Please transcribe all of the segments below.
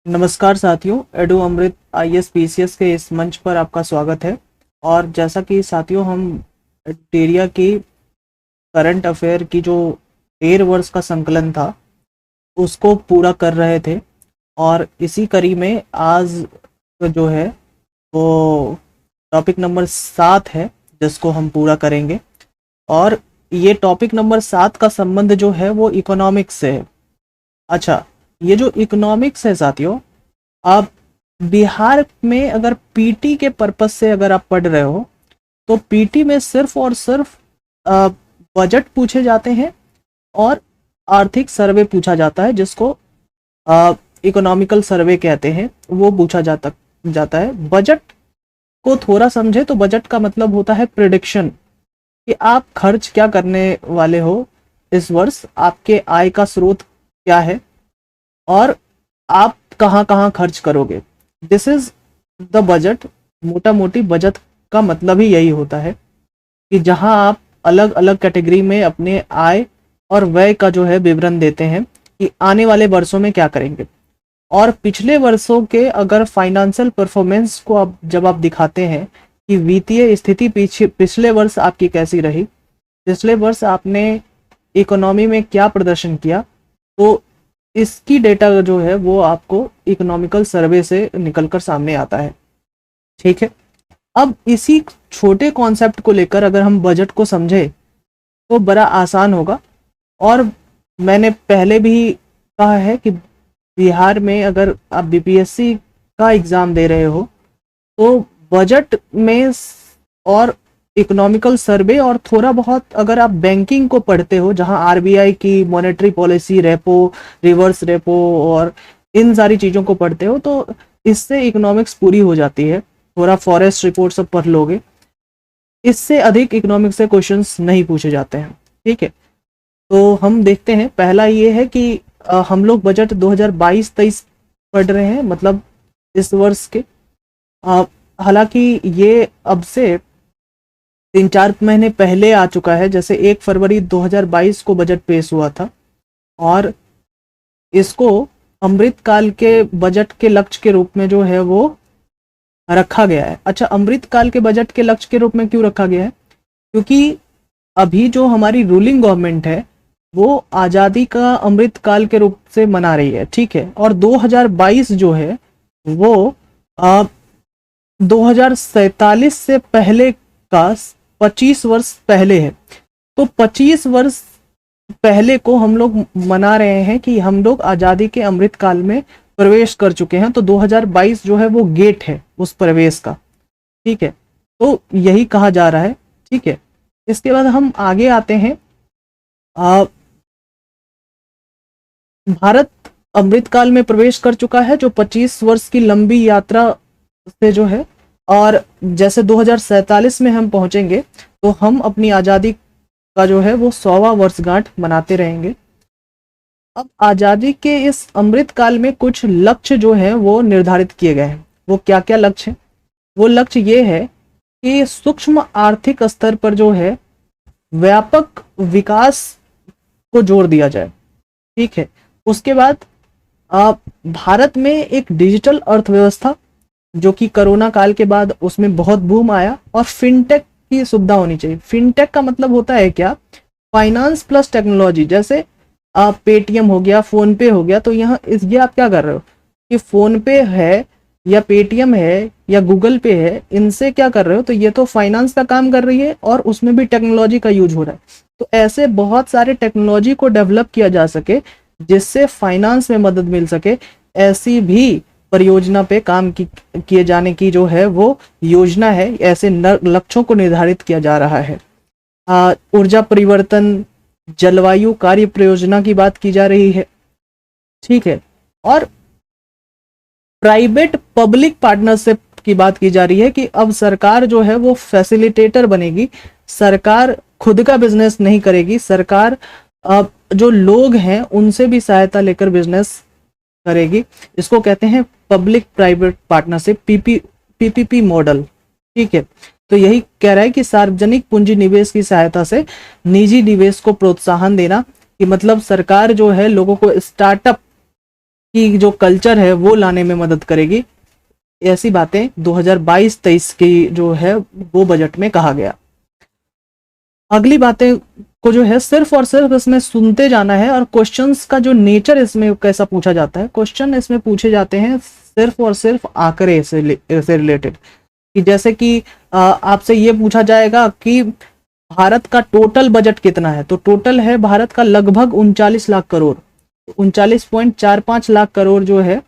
नमस्कार साथियों, एडू अमृत IAS PCS के इस मंच पर आपका स्वागत है। और जैसा कि साथियों हम एडुटेरिया की करंट अफेयर की जो 13 वर्ष का संकलन था उसको पूरा कर रहे थे, और इसी कड़ी में आज जो है वो टॉपिक नंबर 7 है जिसको हम पूरा करेंगे। और ये टॉपिक नंबर 7 का संबंध जो है वो इकोनॉमिक्स से है। अच्छा, ये जो इकोनॉमिक्स है साथियों, आप बिहार में अगर पीटी के पर्पस से अगर आप पढ़ रहे हो तो पीटी में सिर्फ और सिर्फ बजट पूछे जाते हैं और आर्थिक सर्वे पूछा जाता है, जिसको इकोनॉमिकल सर्वे कहते हैं, वो पूछा जाता है। बजट को थोड़ा समझे तो बजट का मतलब होता है प्रिडिक्शन, कि आप खर्च क्या करने वाले हो इस वर्ष, आपके आय का स्रोत क्या है और आप कहाँ कहाँ खर्च करोगे। This is the budget. मोटा मोटी बजट का मतलब ही यही होता है कि जहां आप अलग अलग कैटेगरी में अपने आय और व्यय का जो है विवरण देते हैं कि आने वाले वर्षों में क्या करेंगे। और पिछले वर्षों के अगर फाइनेंशियल परफॉर्मेंस को आप जब आप दिखाते हैं कि वित्तीय स्थिति पिछले वर्ष आपकी कैसी रही, पिछले वर्ष आपने इकोनॉमी में क्या प्रदर्शन किया, तो इसकी डेटा जो है वो आपको इकोनॉमिकल सर्वे से निकलकर सामने आता है। ठीक है, अब इसी छोटे कॉन्सेप्ट को लेकर अगर हम बजट को समझे तो बड़ा आसान होगा। और मैंने पहले भी कहा है कि बिहार में अगर आप बीपीएससी का एग्ज़ाम दे रहे हो तो बजट में और इकोनॉमिकल सर्वे और थोड़ा बहुत अगर आप बैंकिंग को पढ़ते हो, जहां आरबीआई की monetary policy, repo, reverse repo और इन सारी चीज़ों को पढ़ते हो, तो इससे इकोनॉमिक्स पूरी हो जाती है। थोड़ा फॉरेस्ट रिपोर्ट सब पढ़ लोगे, इससे अधिक इकोनॉमिक्स से क्वेश्चंस नहीं पूछे जाते हैं। ठीक है, तो हम देखते हैं। पहला ये है कि हम लोग बजट 2022-23 पढ़ रहे हैं, मतलब इस वर्ष के। हालांकि ये अब से 3-4 महीने पहले आ चुका है, जैसे 1 फरवरी 2022 को बजट पेश हुआ था, और इसको अमृतकाल के बजट के लक्ष्य के रूप में जो है वो रखा गया है। अच्छा, अमृतकाल के बजट के लक्ष्य के रूप में क्यों रखा गया है? क्योंकि अभी जो हमारी रूलिंग गवर्नमेंट है वो आज़ादी का अमृतकाल के रूप से मना रही है। ठीक है, और 2022 जो है वो 2047 से पहले का 25 वर्ष पहले है। तो 25 वर्ष पहले को हम लोग मना रहे हैं कि हम लोग आज़ादी के अमृतकाल में प्रवेश कर चुके हैं। तो 2022 जो है वो गेट है उस प्रवेश का। ठीक है, तो यही कहा जा रहा है। ठीक है, इसके बाद हम आगे आते हैं। भारत अमृतकाल में प्रवेश कर चुका है, जो 25 वर्ष की लंबी यात्रा से जो है, और जैसे 2047 में हम पहुंचेंगे तो हम अपनी आज़ादी का जो है वो 100वां वर्षगांठ मनाते रहेंगे। अब आज़ादी के इस अमृतकाल में कुछ लक्ष्य जो है वो निर्धारित किए गए हैं। वो क्या क्या लक्ष्य हैं? वो लक्ष्य ये है कि सूक्ष्म आर्थिक स्तर पर जो है व्यापक विकास को जोर दिया जाए। ठीक है, उसके बाद भारत में एक डिजिटल अर्थव्यवस्था, जो कि कोरोना काल के बाद उसमें बहुत बूम आया, और फिनटेक की सुविधा होनी चाहिए। फिनटेक का मतलब होता है क्या? Finance plus technology. जैसे आप पेटीएम हो गया, फोन पे हो गया, तो यहाँ ये आप क्या कर रहे हो कि फोन पे है या पेटीएम है या गूगल पे है, इनसे क्या कर रहे हो? तो ये तो फाइनेंस का काम कर रही है और उसमें भी टेक्नोलॉजी का यूज हो रहा है। तो ऐसे बहुत सारे टेक्नोलॉजी को डेवलप किया जा सके जिससे फाइनेंस में मदद मिल सके, ऐसी भी परियोजना पे काम किए जाने की जो है वो योजना है। ऐसे लक्ष्यों को निर्धारित किया जा रहा है। ऊर्जा परिवर्तन, जलवायु कार्य परियोजना की बात की जा रही है। ठीक है, और प्राइवेट पब्लिक पार्टनरशिप की बात की जा रही है कि अब सरकार जो है वो फैसिलिटेटर बनेगी। सरकार खुद का बिजनेस नहीं करेगी, सरकार अब जो लोग हैं उनसे भी सहायता लेकर बिजनेस करेगी। इसको कहते हैं public private partnership, PPP model. ठीक है, तो यही कह रहा है कि सार्वजनिक पूंजी निवेश की सहायता से निजी निवेश को प्रोत्साहन देना, कि मतलब सरकार जो है लोगों को स्टार्टअप की जो कल्चर है वो लाने में मदद करेगी। ऐसी बातें 2022-23 की जो है वो बजट में कहा गया। अगली बातें को जो है सिर्फ और सिर्फ इसमें सुनते जाना है, और क्वेश्चंस का जो नेचर इसमें कैसा पूछा जाता है, क्वेश्चन इसमें पूछे जाते हैं सिर्फ और सिर्फ आंकड़े से रिलेटेड। कि जैसे कि आपसे ये पूछा जाएगा कि भारत का टोटल बजट कितना है, तो टोटल है भारत का लगभग 39 लाख करोड़, 39.45 लाख करोड़ जो है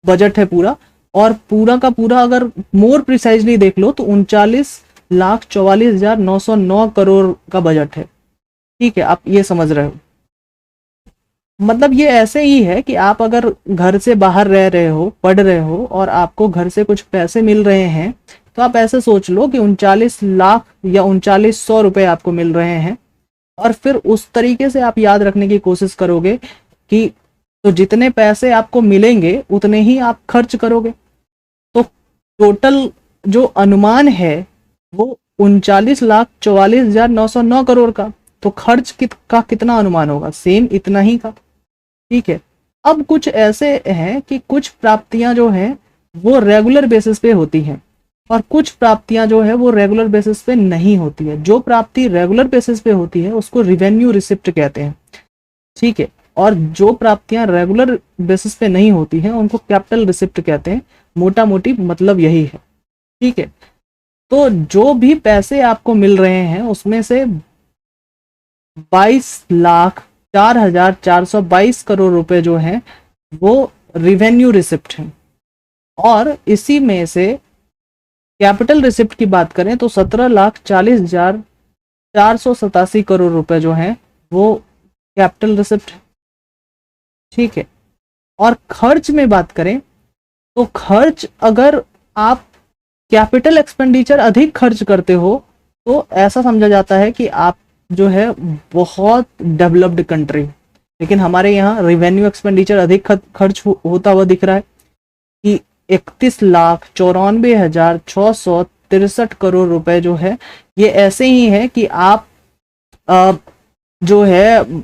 बजट है पूरा। और पूरा का पूरा अगर मोर प्रिसाइजली देख लो तो 39,44,909 करोड़ का बजट है। ठीक है, आप ये समझ रहे हो। मतलब ये ऐसे ही है कि आप अगर घर से बाहर रह रहे हो, पढ़ रहे हो, और आपको घर से कुछ पैसे मिल रहे हैं, तो आप ऐसे सोच लो कि 39 लाख या 3900 रुपए आपको मिल रहे हैं, और फिर उस तरीके से आप याद रखने की कोशिश करोगे कि तो जितने पैसे आपको मिलेंगे उतने ही आप खर्च करोगे। तो टोटल जो अनुमान है वो 39,44,909 करोड़ का, तो खर्च का कितना अनुमान होगा? सेम इतना ही का। ठीक है, अब कुछ ऐसे हैं कि कुछ प्राप्तियां जो हैं वो रेगुलर बेसिस पे होती हैं, और कुछ प्राप्तियां जो है वो रेगुलर बेसिस पे नहीं होती है। जो प्राप्ति रेगुलर बेसिस पे होती है उसको रिवेन्यू रिसिप्ट कहते हैं। ठीक है, और जो प्राप्तियां रेगुलर बेसिस पे नहीं होती हैं उनको कैपिटल रिसिप्ट कहते हैं। मोटा मोटी मतलब यही है। ठीक है, तो जो भी पैसे आपको मिल रहे हैं उसमें से 22,04,422 करोड़ रुपए जो हैं वो रिवेन्यू रिसिप्ट हैं, और इसी में से कैपिटल रिसिप्ट की बात करें तो 17,40,487 करोड़ रुपए जो हैं वो कैपिटल रिसिप्ट है। ठीक है, और खर्च में बात करें तो खर्च, अगर आप कैपिटल एक्सपेंडिचर अधिक खर्च करते हो तो ऐसा समझा जाता है कि आप जो है बहुत डेवलप्ड कंट्री। लेकिन हमारे यहाँ रिवेन्यू एक्सपेंडिचर अधिक खर्च होता हुआ दिख रहा है कि 31,94,663 करोड़ रुपए जो है ये ऐसे ही है कि आप जो है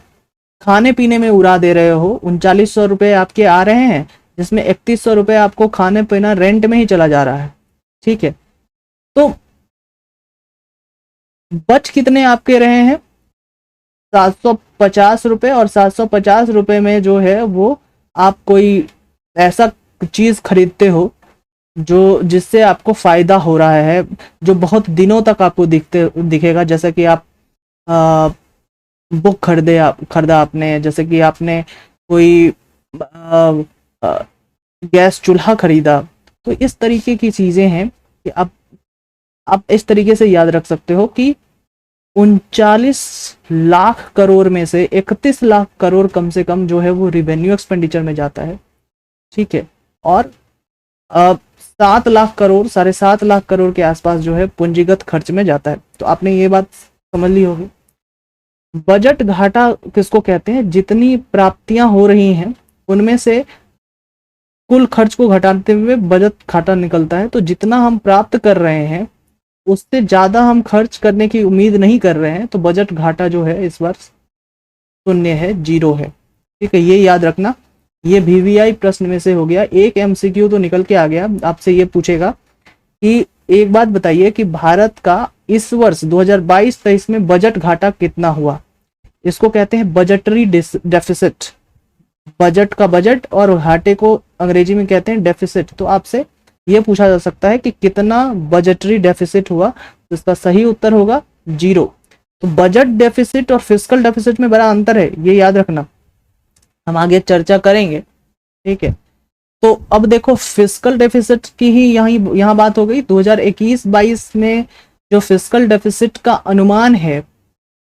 खाने पीने में उड़ा दे रहे हो। 3900 रुपए आपके आ रहे हैं, जिसमें 3100 रुपए आपको खाने पीना रेंट में ही चला जा रहा है। ठीक है, तो बच कितने आपके रहे हैं? 750 रुपए, और 750 रुपए में जो है वो आप कोई ऐसा चीज खरीदते हो जो जिससे आपको फायदा हो रहा है, जो बहुत दिनों तक आपको दिखेगा। जैसे कि आप बुक खरीदा आपने, जैसे कि आपने कोई गैस चूल्हा खरीदा। तो इस तरीके की चीजें हैं कि आप इस तरीके से याद रख सकते हो कि 39 लाख करोड़ में से 31 लाख करोड़ कम से कम जो है वो रिवेन्यू एक्सपेंडिचर में जाता है। ठीक है, और 7 लाख करोड़, 7.5 लाख करोड़ के आसपास जो है पूंजीगत खर्च में जाता है। तो आपने ये बात समझ ली होगी। बजट घाटा किसको कहते हैं? जितनी प्राप्तियां हो रही हैं उनमें से कुल खर्च को घटाते हुए बजट घाटा निकलता है। तो जितना हम प्राप्त कर रहे हैं उससे ज्यादा हम खर्च करने की उम्मीद नहीं कर रहे हैं, तो बजट घाटा जो है इस बार 0 है, 0 है। ठीक है, ये याद रखना। ये VVI प्रश्न में से हो गया। एक MCQ तो निकल के आ गया। आपसे ये पूछेगा कि एक बात बताइए कि भारत का इस वर्ष 2022-23 में बजट घाटा कितना हुआ? इसको कहते हैं बजटरी डेफिसिट। बजट का बजट और घाटे को अंग्रेजी में कहते हैं डेफिसिट। तो आपसे ये पूछा जा सकता है कि कितना बजटरी डेफिसिट हुआ, तो इसका सही उत्तर होगा 0। तो बजट डेफिसिट और फिस्कल डेफिसिट में बड़ा अंतर है, ये याद रखना। हम आगे चर्चा करेंगे। ठीक है, तो अब देखो फिस्कल डेफिसिट की ही यहाँ बात हो गई। 2021-22 में जो फिस्कल डेफिसिट का अनुमान है,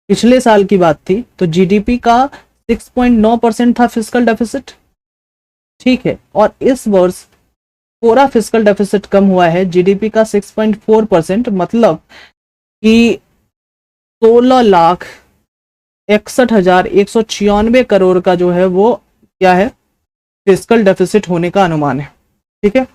पिछले साल की बात थी, तो GDP का 6.9% था फिस्कल डेफिसिट। ठीक है, और इस वर्ष पूरा फिस्कल डेफिसिट कम हुआ है, GDP का 6.4%, मतलब कि 16,61,196 करोड़ का जो है वो क्या है, फिस्कल डेफिसिट होने का अनुमान है। ठीक है,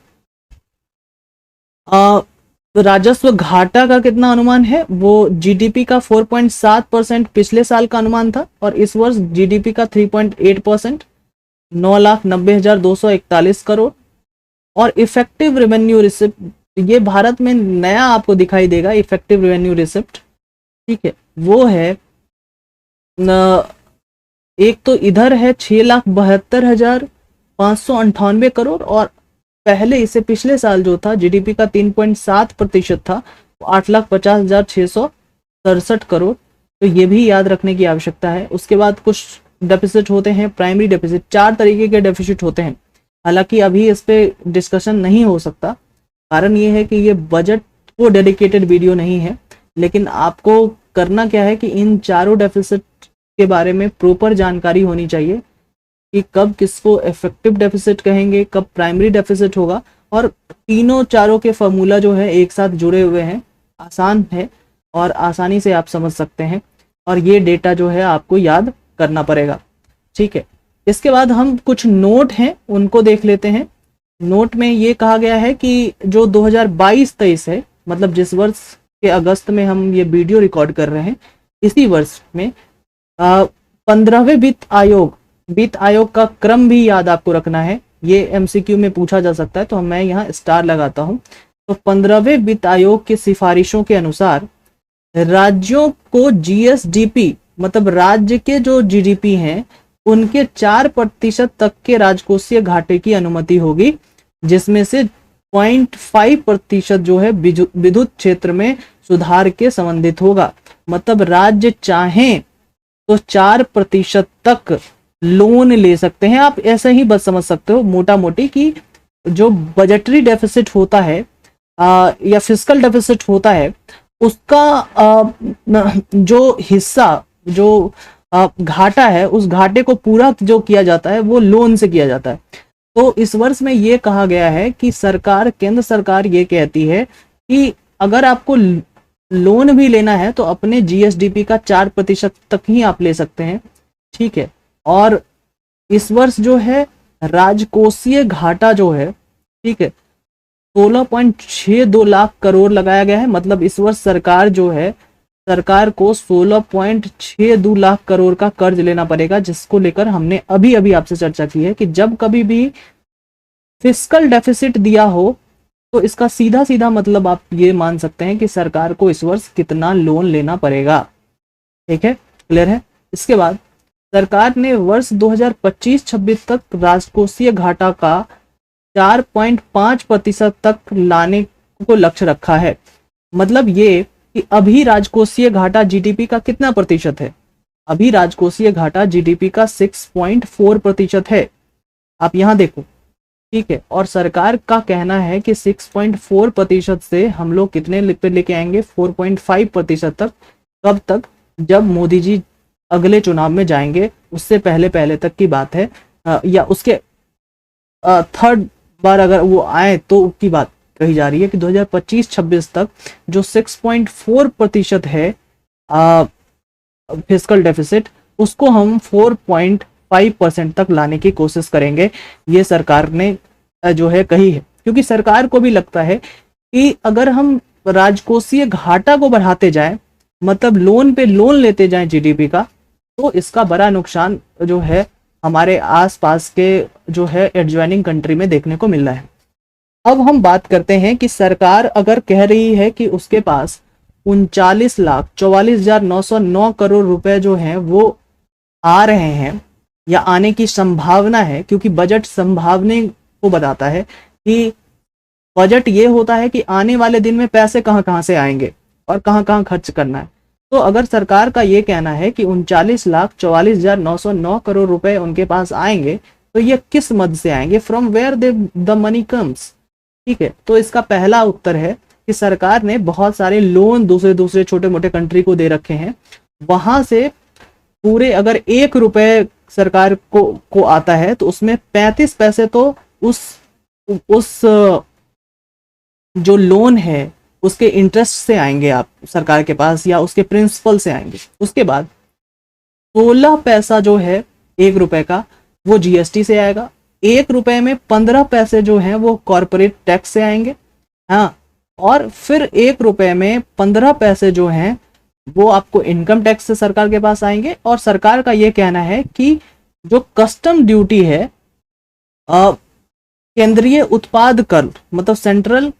राजस्व घाटा का कितना अनुमान है? वो GDP का 4.7% पिछले साल का अनुमान था, और इस वर्ष GDP का 3.8%। 9,90,241 करोड़। और इफेक्टिव रेवेन्यू रिसिप्ट, ये भारत में नया आपको दिखाई देगा इफेक्टिव रेवेन्यू रिसिप्ट, ठीक है, वो है एक तो इधर है 6,72,598 करोड़, और पहले इसे पिछले साल जो था जीडीपी का 3.7% था, 8,50,667 करोड़। तो ये भी याद रखने की आवश्यकता है। उसके बाद कुछ डेफिसिट होते हैं, प्राइमरी डेफिसिट, 4 तरीके के डेफिसिट होते हैं। हालांकि अभी इस पे डिस्कशन नहीं हो सकता, कारण ये है कि ये बजट को डेडिकेटेड वीडियो नहीं है, लेकिन आपको करना क्या है कि इन चारों डेफिसिट के बारे में प्रॉपर जानकारी होनी चाहिए कि कब किसको इफेक्टिव डेफिसिट कहेंगे, कब प्राइमरी डेफिसिट होगा, और तीनों चारों के फॉर्मूला जो है एक साथ जुड़े हुए हैं, आसान है और आसानी से आप समझ सकते हैं, और ये डेटा जो है आपको याद करना पड़ेगा, ठीक है। इसके बाद हम कुछ नोट हैं उनको देख लेते हैं। नोट में ये कहा गया है कि जो 2022-23 है, मतलब जिस वर्ष के अगस्त में हम ये वीडियो रिकॉर्ड कर रहे हैं, इसी वर्ष में 15वें वित्त आयोग का क्रम भी याद आपको रखना है। ये एमसीक्यू में पूछा जा सकता है, तो मैं यहाँ स्टार लगाता हूँ। तो 15वें वित्त आयोग की सिफारिशों के अनुसार राज्यों को जीएसडीपी, मतलब राज्य के जो जीडीपी हैं उनके 4% तक के राजकोषीय घाटे की अनुमति होगी, जिसमें से 0.5% जो है विद्युत क्षेत्र में सुधार के संबंधित होगा। मतलब राज्य चाहें तो 4% तक लोन ले सकते हैं। आप ऐसे ही बस समझ सकते हो मोटा मोटी कि जो बजटरी डेफिसिट होता है या फिस्कल डेफिसिट होता है, उसका जो हिस्सा, जो घाटा है, उस घाटे को पूरा जो किया जाता है वो लोन से किया जाता है। तो इस वर्ष में ये कहा गया है कि सरकार, केंद्र सरकार ये कहती है कि अगर आपको लोन भी लेना है तो अपने जीएसडीपी का 4% तक ही आप ले सकते हैं, ठीक है। और इस वर्ष जो है राजकोषीय घाटा जो है, ठीक है, 16.62 लाख करोड़ लगाया गया है। मतलब इस वर्ष सरकार जो है, सरकार को 16.62 लाख करोड़ का कर्ज लेना पड़ेगा, जिसको लेकर हमने अभी अभी आपसे चर्चा की है कि जब कभी भी फिस्कल डेफिसिट दिया हो तो इसका सीधा सीधा मतलब आप ये मान सकते हैं कि सरकार को इस वर्ष कितना लोन लेना पड़ेगा, ठीक है, क्लियर है। इसके बाद सरकार ने वर्ष 2025-26 तक राजकोषीय घाटा का 4.5% तक लाने को लक्ष्य रखा है। मतलब ये कि अभी राजकोषीय घाटा जीडीपी का कितना प्रतिशत है? अभी राजकोषीय घाटा जीडीपी का 6.4% है। आप यहां देखो, ठीक है। और सरकार का कहना है कि 6.4% से हम लोग कितने पे लेके आएंगे? 4.5% तक। कब तक? जब मोदी जी अगले चुनाव में जाएंगे, उससे पहले पहले तक की बात है, या उसके थर्ड बार अगर वो आए तो की बात कही जा रही है कि 2025-26 तक जो 6.4% है फिस्कल डेफिसिट, उसको हम 4.5% तक लाने की कोशिश करेंगे। ये सरकार ने जो है कही है, क्योंकि सरकार को भी लगता है कि अगर हम राजकोषीय घाटा को बढ़ाते जाएं, मतलब लोन पे लोन लेते जाएं जीडीपी का, तो इसका बड़ा नुकसान जो है हमारे आसपास के जो है एडजॉइनिंग कंट्री में देखने को मिल रहा है। अब हम बात करते हैं कि सरकार अगर कह रही है कि उसके पास 39,44,909 करोड़ रुपए जो हैं वो आ रहे हैं या आने की संभावना है, क्योंकि बजट संभावना को बताता है कि बजट ये होता है कि आने वाले दिन में पैसे कहां कहां से आएंगे और कहां कहां खर्च करना है। तो अगर सरकार का ये कहना है कि 39,44,909 करोड़ रुपए उनके पास आएंगे, तो ये किस मद से आएंगे? From where the money comes, ठीक है। तो इसका पहला उत्तर है कि सरकार ने बहुत सारे लोन दूसरे छोटे मोटे कंट्री को दे रखे हैं, वहां से पूरे अगर 1 रुपए सरकार को आता है तो उसमें 35 पैसे तो उस जो लोन है उसके इंटरेस्ट से आएंगे आप सरकार के पास, या उसके प्रिंसिपल से आएंगे। उसके बाद 16 पैसा जो है 1 रुपए का वो जीएसटी से आएगा। 1 रुपए में 15 पैसे जो हैं वो कॉर्पोरेट टैक्स से आएंगे, हाँ। और फिर 1 रुपए में 15 पैसे जो हैं वो आपको इनकम टैक्स से सरकार के पास आएंगे। और सरकार का ये कहना है कि जो कस्टम ड्यूटी है अ, केंद्रीय उत्पाद कर मतलब सेंट्रल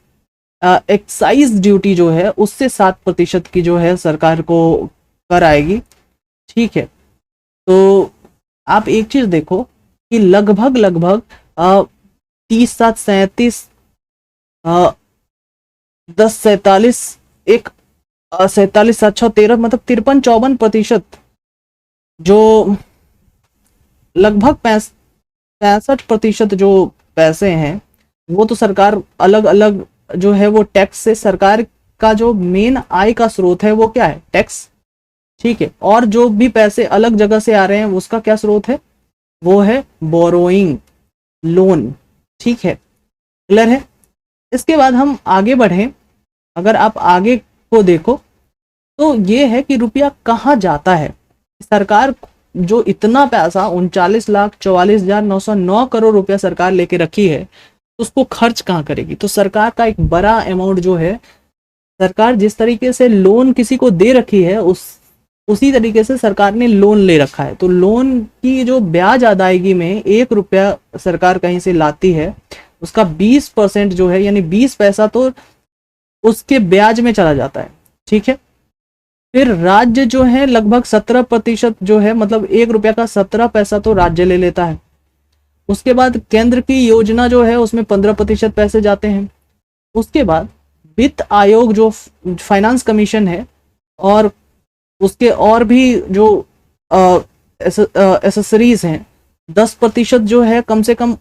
एक्साइज ड्यूटी जो है उससे 7% की जो है सरकार को कर आएगी। ठीक है, तो आप एक चीज देखो कि लगभग लगभग 30 7 37 10 47 एक 47 7 6 13 मतलब 53 54% जो लगभग 65% जो पैसे हैं वो तो सरकार अलग अलग जो है वो टैक्स से, सरकार का जो मेन आय का स्रोत है वो क्या है, टैक्स। ठीक है, और जो भी पैसे अलग जगह से आ रहे हैं उसका क्या स्रोत है, वो है बोरोइंग, लोन। ठीक है, क्लियर है। इसके बाद हम आगे बढ़ें, अगर आप आगे को देखो तो ये है कि रुपया कहाँ जाता है। सरकार जो इतना पैसा 39,44,909 करोड़ रुपया सरकार लेके रखी है, उसको खर्च कहाँ करेगी। तो सरकार का एक बड़ा अमाउंट जो है, सरकार जिस तरीके से लोन किसी को दे रखी है उसी तरीके से सरकार ने लोन ले रखा है। तो लोन की जो ब्याज अदायगी में 1 रुपया सरकार कहीं से लाती है, उसका 20% जो है यानी 20 पैसा तो उसके ब्याज में चला जाता है। ठीक है, फिर राज्य जो है लगभग 17% जो है, मतलब 1 रुपया का 17 पैसा तो राज्य ले लेता है। उसके बाद केंद्र की योजना जो है उसमें 15% पैसे जाते हैं। उसके बाद वित्त आयोग जो फाइनेंस कमीशन है और उसके और भी जो एसेसरीज हैं 10% जो है कम से कम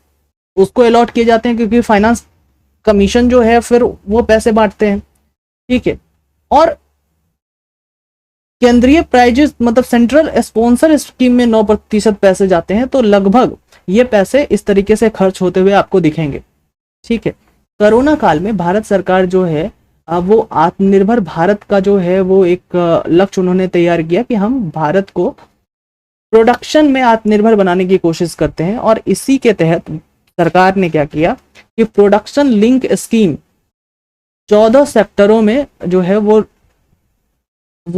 उसको अलॉट किए जाते हैं, क्योंकि फाइनेंस कमीशन जो है फिर वो पैसे बांटते हैं। ठीक है, और केंद्रीय प्राइजेस मतलब सेंट्रल स्पॉन्सर स्कीम में 9% पैसे जाते हैं। तो लगभग ये पैसे इस तरीके से खर्च होते हुए आपको दिखेंगे। ठीक है, कोरोना काल में भारत सरकार जो है वो आत्मनिर्भर भारत का जो है वो एक लक्ष्य उन्होंने तैयार किया कि हम भारत को प्रोडक्शन में आत्मनिर्भर बनाने की कोशिश करते हैं। और इसी के तहत सरकार ने क्या किया कि प्रोडक्शन लिंक स्कीम 14 सेक्टरों में जो है वो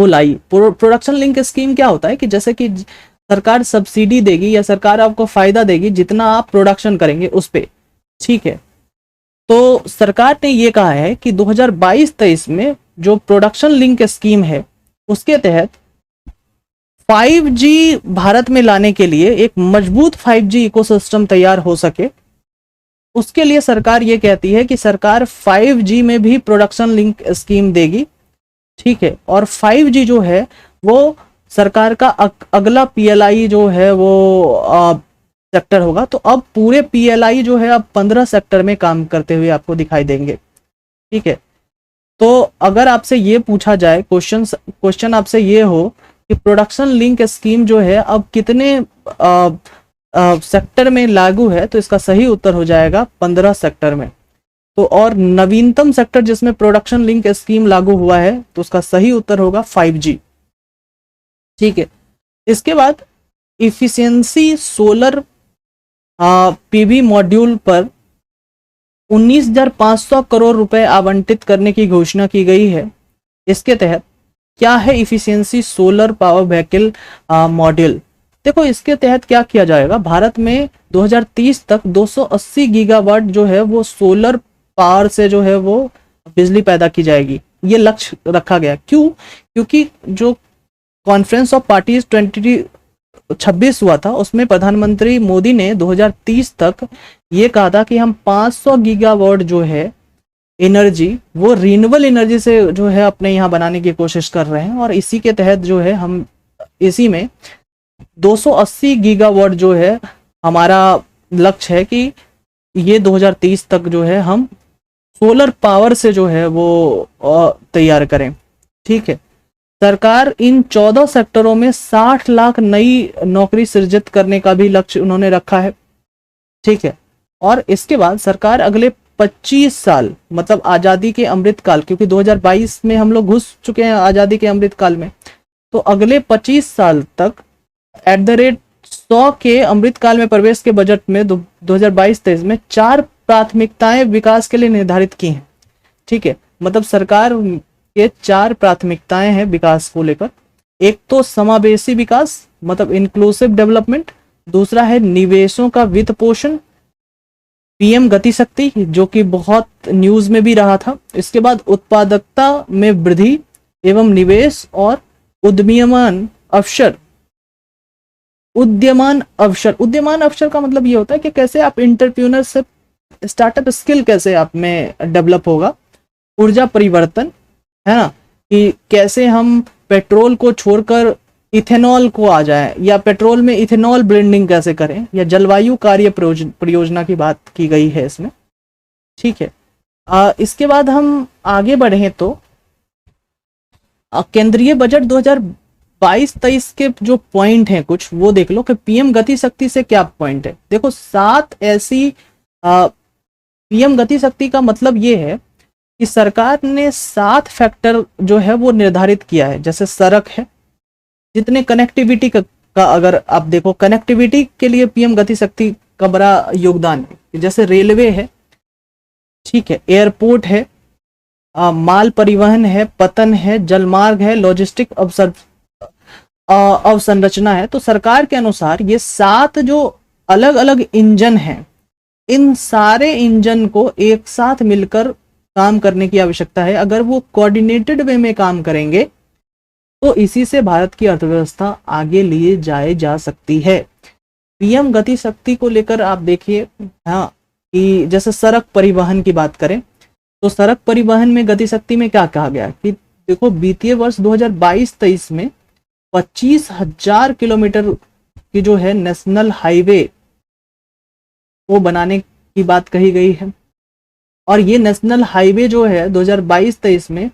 लाई। प्रोडक्शन लिंक स्कीम क्या होता है कि जैसे कि सरकार सब्सिडी देगी या सरकार आपको फायदा देगी जितना आप प्रोडक्शन करेंगे उस पे। ठीक है, तो सरकार ने ये कहा है कि 2022-23 में जो प्रोडक्शन लिंक स्कीम है उसके तहत 5G भारत में लाने के लिए एक मजबूत 5G इकोसिस्टम तैयार हो सके, उसके लिए सरकार ये कहती है कि सरकार 5G में भी प्रोडक्शन लिंक स्कीम देगी। ठीक है, और 5G जो है वो सरकार का अगला PLI जो है वो सेक्टर होगा। तो अब पूरे PLI जो है अब 15 सेक्टर में काम करते हुए आपको दिखाई देंगे। ठीक है, तो अगर आपसे ये पूछा जाए क्वेश्चन आपसे ये हो कि प्रोडक्शन लिंक स्कीम जो है अब कितने सेक्टर में लागू है, तो इसका सही उत्तर हो जाएगा 15 सेक्टर में। तो और नवीनतम सेक्टर जिसमें प्रोडक्शन लिंक स्कीम लागू हुआ है तो उसका सही उत्तर होगा 5G। ठीक है, इसके बाद इफिशियंसी सोलर PV मॉड्यूल पर 19,500 करोड़ रुपए आवंटित करने की घोषणा की गई है। इसके तहत क्या है efficiency solar power vehicle module. देखो इसके तहत क्या किया जाएगा, भारत में 2030 तक 280 गीगावाट जो है वो सोलर पावर से जो है वो बिजली पैदा की जाएगी। ये लक्ष्य रखा गया। क्यों? क्योंकि जो कॉन्फ्रेंस ऑफ पार्टीज 2026 हुआ था उसमें प्रधानमंत्री मोदी ने 2030 तक ये कहा था कि हम 500 गीगावाट जो है एनर्जी वो रिन्यूएबल एनर्जी से जो है अपने यहाँ बनाने की कोशिश कर रहे हैं। और इसी के तहत जो है हम इसी में 280 गीगावाट जो है हमारा लक्ष्य है कि ये 2030 तक जो है हम सोलर पावर से जो है वो तैयार करें। ठीक है, सरकार इन 14 सेक्टरों में 60 लाख नई नौकरी सृजित करने का भी लक्ष्य उन्होंने रखा है। ठीक है, और इसके बाद सरकार अगले 25 साल मतलब आज़ादी के अमृत काल, क्योंकि 2022 में हम लोग घुस चुके हैं आज़ादी के अमृत काल में, तो अगले 25 साल तक @100 के अमृत काल में प्रवेश के बजट में 2022-23 में 4 प्राथमिकताएं विकास के लिए निर्धारित की हैं। ठीक है, मतलब सरकार के 4 प्राथमिकताएं हैं विकास को लेकर। एक तो समावेशी विकास मतलब इंक्लूसिव डेवलपमेंट, दूसरा है निवेशों का वित्त पोषण, पीएम गति शक्ति जो कि बहुत न्यूज में भी रहा था। इसके बाद उत्पादकता में वृद्धि एवं निवेश और उद्यमीयमान अवसर। उद्यमान अवसर का मतलब ये होता है कि कैसे आप इंटरप्रेन्योरशिप, स्टार्टअप स्किल कैसे आप में डेवलप होगा। ऊर्जा परिवर्तन, है ना, कि कैसे हम पेट्रोल को छोड़कर इथेनॉल को आ जाए, या पेट्रोल में इथेनॉल ब्लेंडिंग कैसे करें, या जलवायु कार्य परियोजना की बात की गई है इसमें। ठीक है, इसके बाद हम आगे बढ़े तो केंद्रीय बजट 2022-23 के जो पॉइंट हैं कुछ वो देख लो कि पीएम गति शक्ति से क्या पॉइंट है। देखो 7 ऐसी पीएम गति शक्ति का मतलब ये है कि सरकार ने 7 फैक्टर जो है वो निर्धारित किया है। जैसे सड़क है, जितने कनेक्टिविटी का अगर आप देखो, कनेक्टिविटी के लिए पीएम गति शक्ति का बड़ा योगदान है। जैसे रेलवे है, ठीक है, एयरपोर्ट है, माल परिवहन है, पतन है, जलमार्ग है, लॉजिस्टिक अवसंरचना है। तो सरकार के अनुसार ये 7 जो अलग अलग इंजन हैं, इन सारे इंजन को एक साथ मिलकर काम करने की आवश्यकता है। अगर वो कोऑर्डिनेटेड वे में काम करेंगे तो इसी से भारत की अर्थव्यवस्था आगे लिए जाए जा सकती है। पीएम गति शक्ति को लेकर आप देखिए, हाँ, कि जैसे सड़क परिवहन की बात करें तो सड़क परिवहन में गति शक्ति में क्या कहा गया कि देखो वित्तीय वर्ष 2022-23 में 25,000 किलोमीटर की जो है नेशनल हाईवे वो बनाने की बात कही गई है। और ये नेशनल हाईवे जो है 2022-23 में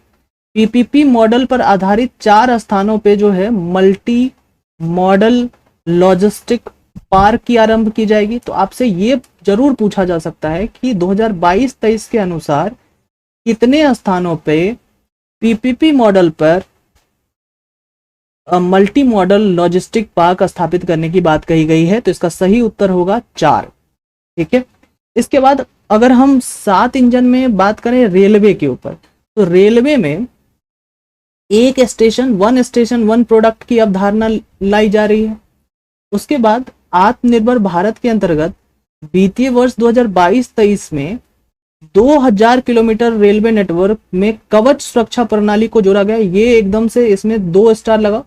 पीपीपी मॉडल पर आधारित 4 स्थानों पे जो है मल्टी मॉडल लॉजिस्टिक पार्क की आरंभ की जाएगी। तो आपसे ये जरूर पूछा जा सकता है कि 2022-23 के अनुसार कितने स्थानों पे पीपीपी मॉडल पर मल्टी मॉडल लॉजिस्टिक पार्क स्थापित करने की बात कही गई है। तो इसका सही उत्तर होगा 4। ठीक है, इसके बाद अगर हम 7 इंजन में बात करें रेलवे के ऊपर, तो रेलवे में एक स्टेशन वन प्रोडक्ट की अवधारणा लाई जा रही है। उसके बाद आत्मनिर्भर भारत के अंतर्गत वित्तीय वर्ष 2022-23 में 2000 किलोमीटर रेलवे नेटवर्क में कवच सुरक्षा प्रणाली को जोड़ा गया। ये एकदम से इसमें 2 स्टार लगा।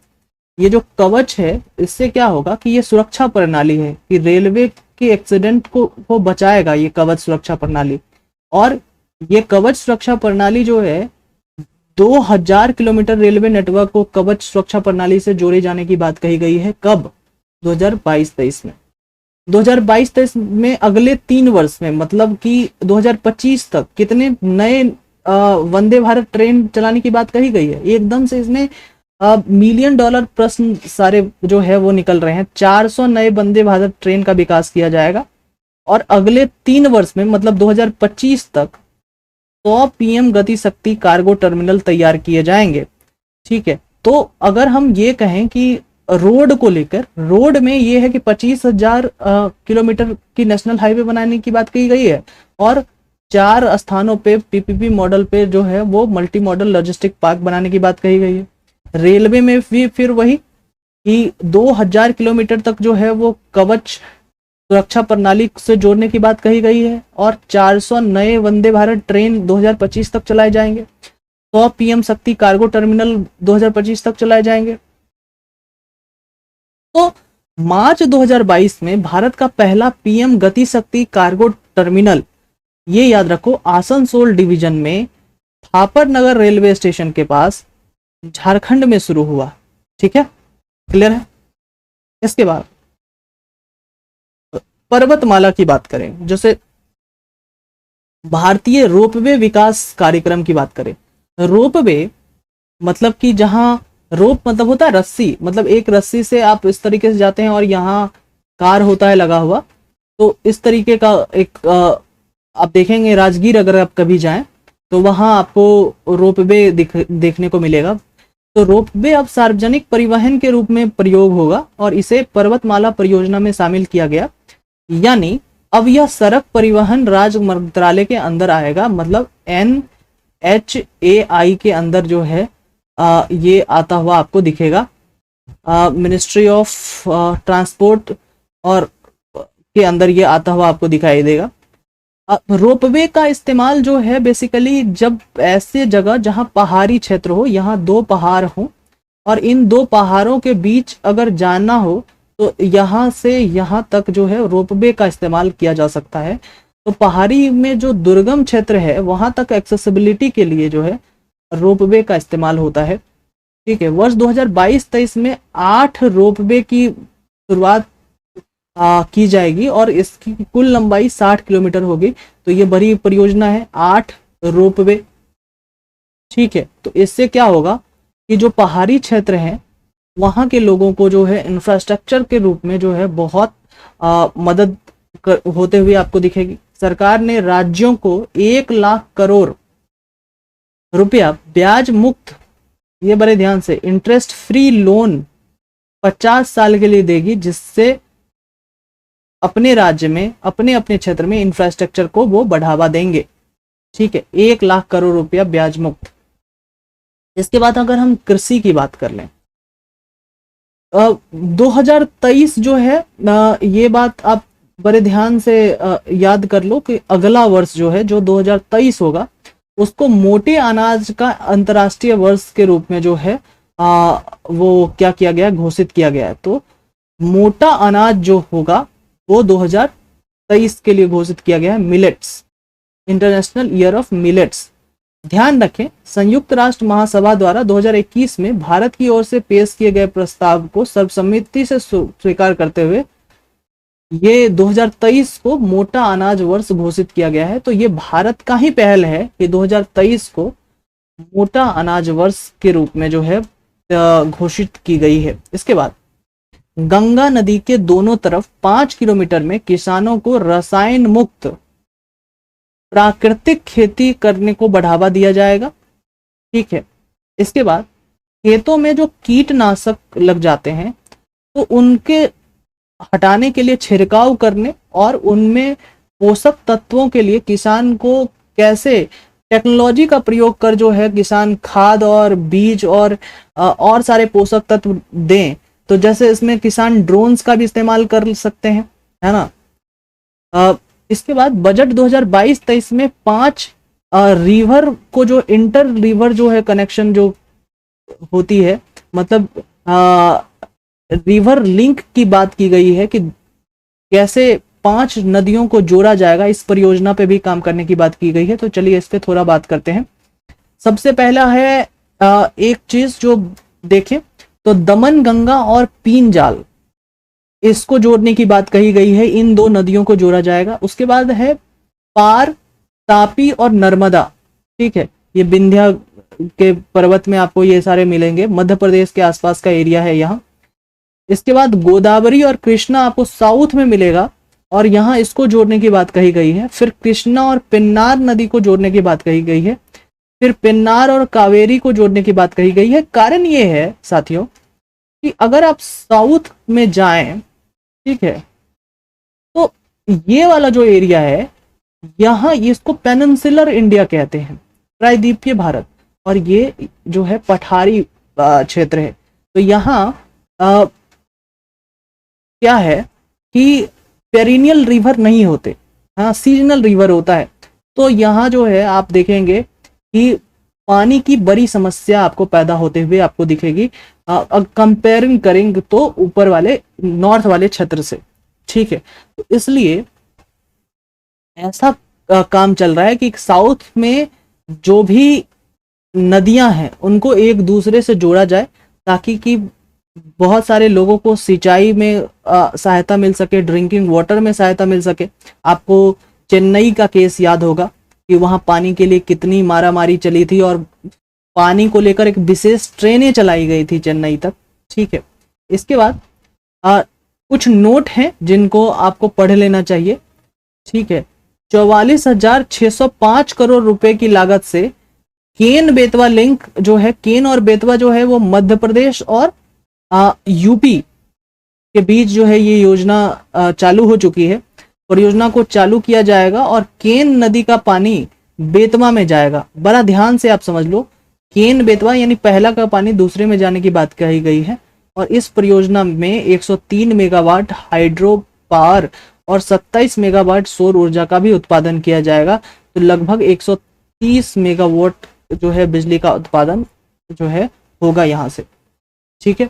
ये जो कवच है इससे क्या होगा कि ये सुरक्षा प्रणाली है कि रेलवे के एक्सीडेंट को बचाएगा ये कवच सुरक्षा प्रणाली। और ये कवच सुरक्षा प्रणाली जो है 2000 किलोमीटर रेलवे नेटवर्क को कवच सुरक्षा प्रणाली से जोड़े जाने की बात कही गई है। कब? 2022-23 में। 2022-23 में अगले 3 वर्ष में, मतलब कि 2025 तक कितने नए वंदे भारत ट्रेन चलाने की बात कही गई है। एकदम से इसमें $1,000,000 प्रश्न सारे जो है वो निकल रहे हैं। 400 नए वंदे भारत ट्रेन का विकास किया जाएगा और अगले 3 वर्ष में, मतलब 2025 तक 100 पीएम गति शक्ति कार्गो टर्मिनल तैयार किए जाएंगे। ठीक है, तो अगर हम ये कहें कि रोड को लेकर, रोड में ये है कि 25,000 किलोमीटर की नेशनल हाईवे बनाने की बात कही गई है और 4 स्थानों पे पीपीपी मॉडल पे जो है वो मल्टी मॉडल लॉजिस्टिक पार्क बनाने की बात कही गई है। रेलवे में भी फिर वही कि 2000 किलोमीटर तक जो है वो कवच सुरक्षा प्रणाली से जोड़ने की बात कही गई है और 400 नए वंदे भारत ट्रेन 2025 तक चलाए जाएंगे। 100 पीएम शक्ति कार्गो टर्मिनल 2025 तक चलाए जाएंगे। तो मार्च 2022 में भारत का पहला पीएम गति शक्ति कार्गो टर्मिनल, ये याद रखो, आसनसोल डिवीजन में थापर नगर रेलवे स्टेशन के पास झारखंड में शुरू हुआ। ठीक है, क्लियर है। इसके बाद पर्वतमाला की बात करें, जैसे भारतीय रोपवे विकास कार्यक्रम की बात करें। रोपवे मतलब कि जहां रोप मतलब होता है रस्सी, मतलब एक रस्सी से आप इस तरीके से जाते हैं और यहाँ कार होता है लगा हुआ। तो इस तरीके का एक आप देखेंगे राजगीर अगर आप कभी जाएं तो वहां आपको रोपवे देखने को मिलेगा। तो रोपवे अब सार्वजनिक परिवहन के रूप में प्रयोग होगा और इसे पर्वतमाला परियोजना में शामिल किया गया। यानी अब यह सड़क परिवहन राज्य मंत्रालय के अंदर आएगा, मतलब NHAI के अंदर जो है ये आता हुआ आपको दिखेगा। मिनिस्ट्री ऑफ ट्रांसपोर्ट और के अंदर ये आता हुआ आपको दिखाई देगा। रोपवे का इस्तेमाल जो है बेसिकली जब ऐसे जगह जहां पहाड़ी क्षेत्र हो, यहाँ दो पहाड़ हो और इन दो पहाड़ों के बीच अगर जाना हो तो यहाँ से यहाँ तक जो है रोपवे का इस्तेमाल किया जा सकता है। तो पहाड़ी में जो दुर्गम क्षेत्र है वहां तक एक्सेसिबिलिटी के लिए जो है रोपवे का इस्तेमाल होता है। ठीक है, वर्ष 2022-23 में 8 रोपवे की शुरुआत की जाएगी और इसकी कुल लंबाई 60 किलोमीटर होगी। तो ये बड़ी परियोजना है, 8 रोपवे। ठीक है, तो इससे क्या होगा कि जो पहाड़ी क्षेत्र हैं वहाँ के लोगों को जो है इंफ्रास्ट्रक्चर के रूप में जो है बहुत मदद होते हुए आपको दिखेगी। सरकार ने राज्यों को 1 लाख करोड़ रुपया ब्याज मुक्त, ये बड़े ध्यान से, इंटरेस्ट फ्री लोन 50 साल के लिए देगी, जिससे अपने राज्य में अपने अपने क्षेत्र में इंफ्रास्ट्रक्चर को वो बढ़ावा देंगे। ठीक है, 1 लाख करोड़ रुपया ब्याज मुक्त। इसके बाद अगर हम कृषि की बात कर लें, 2023 जो है ये बात आप बड़े ध्यान से याद कर लो कि अगला वर्ष जो है जो 2023 होगा उसको मोटे अनाज का अंतर्राष्ट्रीय वर्ष के रूप में जो है वो क्या किया गया, घोषित किया गया है। तो मोटा अनाज जो होगा वो 2023 के लिए घोषित किया गया है, millets, international year of millets. ध्यान रखें, संयुक्त राष्ट्र महासभा द्वारा 2021 में भारत की ओर से पेश किए गए प्रस्ताव को सर्वसम्मति से स्वीकार करते हुए ये 2023 को मोटा अनाज वर्ष घोषित किया गया है। तो ये भारत का ही पहल है कि 2023 को मोटा अनाज वर्ष के रूप में जो है घोषित की गई है। इसके बाद गंगा नदी के दोनों तरफ 5 किलोमीटर में किसानों को रसायन मुक्त प्राकृतिक खेती करने को बढ़ावा दिया जाएगा। ठीक है, इसके बाद खेतों में जो कीटनाशक लग जाते हैं तो उनके हटाने के लिए छिड़काव करने और उनमें पोषक तत्वों के लिए किसान को कैसे टेक्नोलॉजी का प्रयोग कर जो है किसान खाद और बीज और सारे पोषक तत्व दें। तो जैसे इसमें किसान ड्रोन्स का भी इस्तेमाल कर सकते हैं, है ना। इसके बाद बजट 2022-23 में 5 रिवर को जो इंटर रिवर जो है कनेक्शन जो होती है, मतलब रिवर लिंक की बात की गई है कि कैसे 5 नदियों को जोड़ा जाएगा, इस परियोजना पे भी काम करने की बात की गई है। तो चलिए इस पे थोड़ा बात करते हैं। सबसे पहला है एक चीज जो देखें तो दमन गंगा और पीनजाल, इसको जोड़ने की बात कही गई है, इन 2 नदियों को जोड़ा जाएगा। उसके बाद है पार, तापी और नर्मदा। ठीक है, ये विंध्या के पर्वत में आपको ये सारे मिलेंगे, मध्य प्रदेश के आसपास का एरिया है यहाँ। इसके बाद गोदावरी और कृष्णा आपको साउथ में मिलेगा और यहाँ इसको जोड़ने की बात कही गई है। फिर कृष्णा और पिन्नार नदी को जोड़ने की बात कही गई है। फिर पिन्नार और कावेरी को जोड़ने की बात कही गई है। कारण ये है साथियों कि अगर आप साउथ में जाएं, ठीक है, तो ये वाला जो एरिया है यहाँ इसको पेनिनसुलर इंडिया कहते हैं, प्रायद्वीपीय भारत, और ये जो है पठारी क्षेत्र है। तो यहाँ क्या है कि पेरिनियल रिवर नहीं होते, हाँ सीजनल रिवर होता है। तो यहाँ जो है आप देखेंगे कि पानी की बड़ी समस्या आपको पैदा होते हुए आपको दिखेगी कंपेयरिंग करेंगे तो ऊपर वाले नॉर्थ वाले क्षेत्र से। ठीक है, तो इसलिए ऐसा काम चल रहा है कि साउथ में जो भी नदियां हैं उनको एक दूसरे से जोड़ा जाए ताकि कि बहुत सारे लोगों को सिंचाई में सहायता मिल सके, ड्रिंकिंग वाटर में सहायता मिल सके। आपको चेन्नई का केस याद होगा कि वहां पानी के लिए कितनी मारामारी चली थी और पानी को लेकर एक विशेष ट्रेनें चलाई गई थी चेन्नई तक। ठीक है, इसके बाद कुछ नोट हैं जिनको आपको पढ़ लेना चाहिए। ठीक है, 44,605 करोड़ रुपए की लागत से केन बेतवा लिंक जो है, केन और बेतवा जो है वो मध्य प्रदेश और यूपी के बीच जो है ये योजना चालू हो चुकी है। परियोजना को चालू किया जाएगा और केन नदी का पानी बेतवा में जाएगा। बड़ा ध्यान से आप समझ लो, केन बेतवा यानी पहला का पानी दूसरे में जाने की बात कही गई है। और इस परियोजना में 103 मेगावाट हाइड्रो पावर और 27 मेगावाट सौर ऊर्जा का भी उत्पादन किया जाएगा। तो लगभग 130 मेगावाट जो है बिजली का उत्पादन जो है होगा यहाँ से। ठीक है,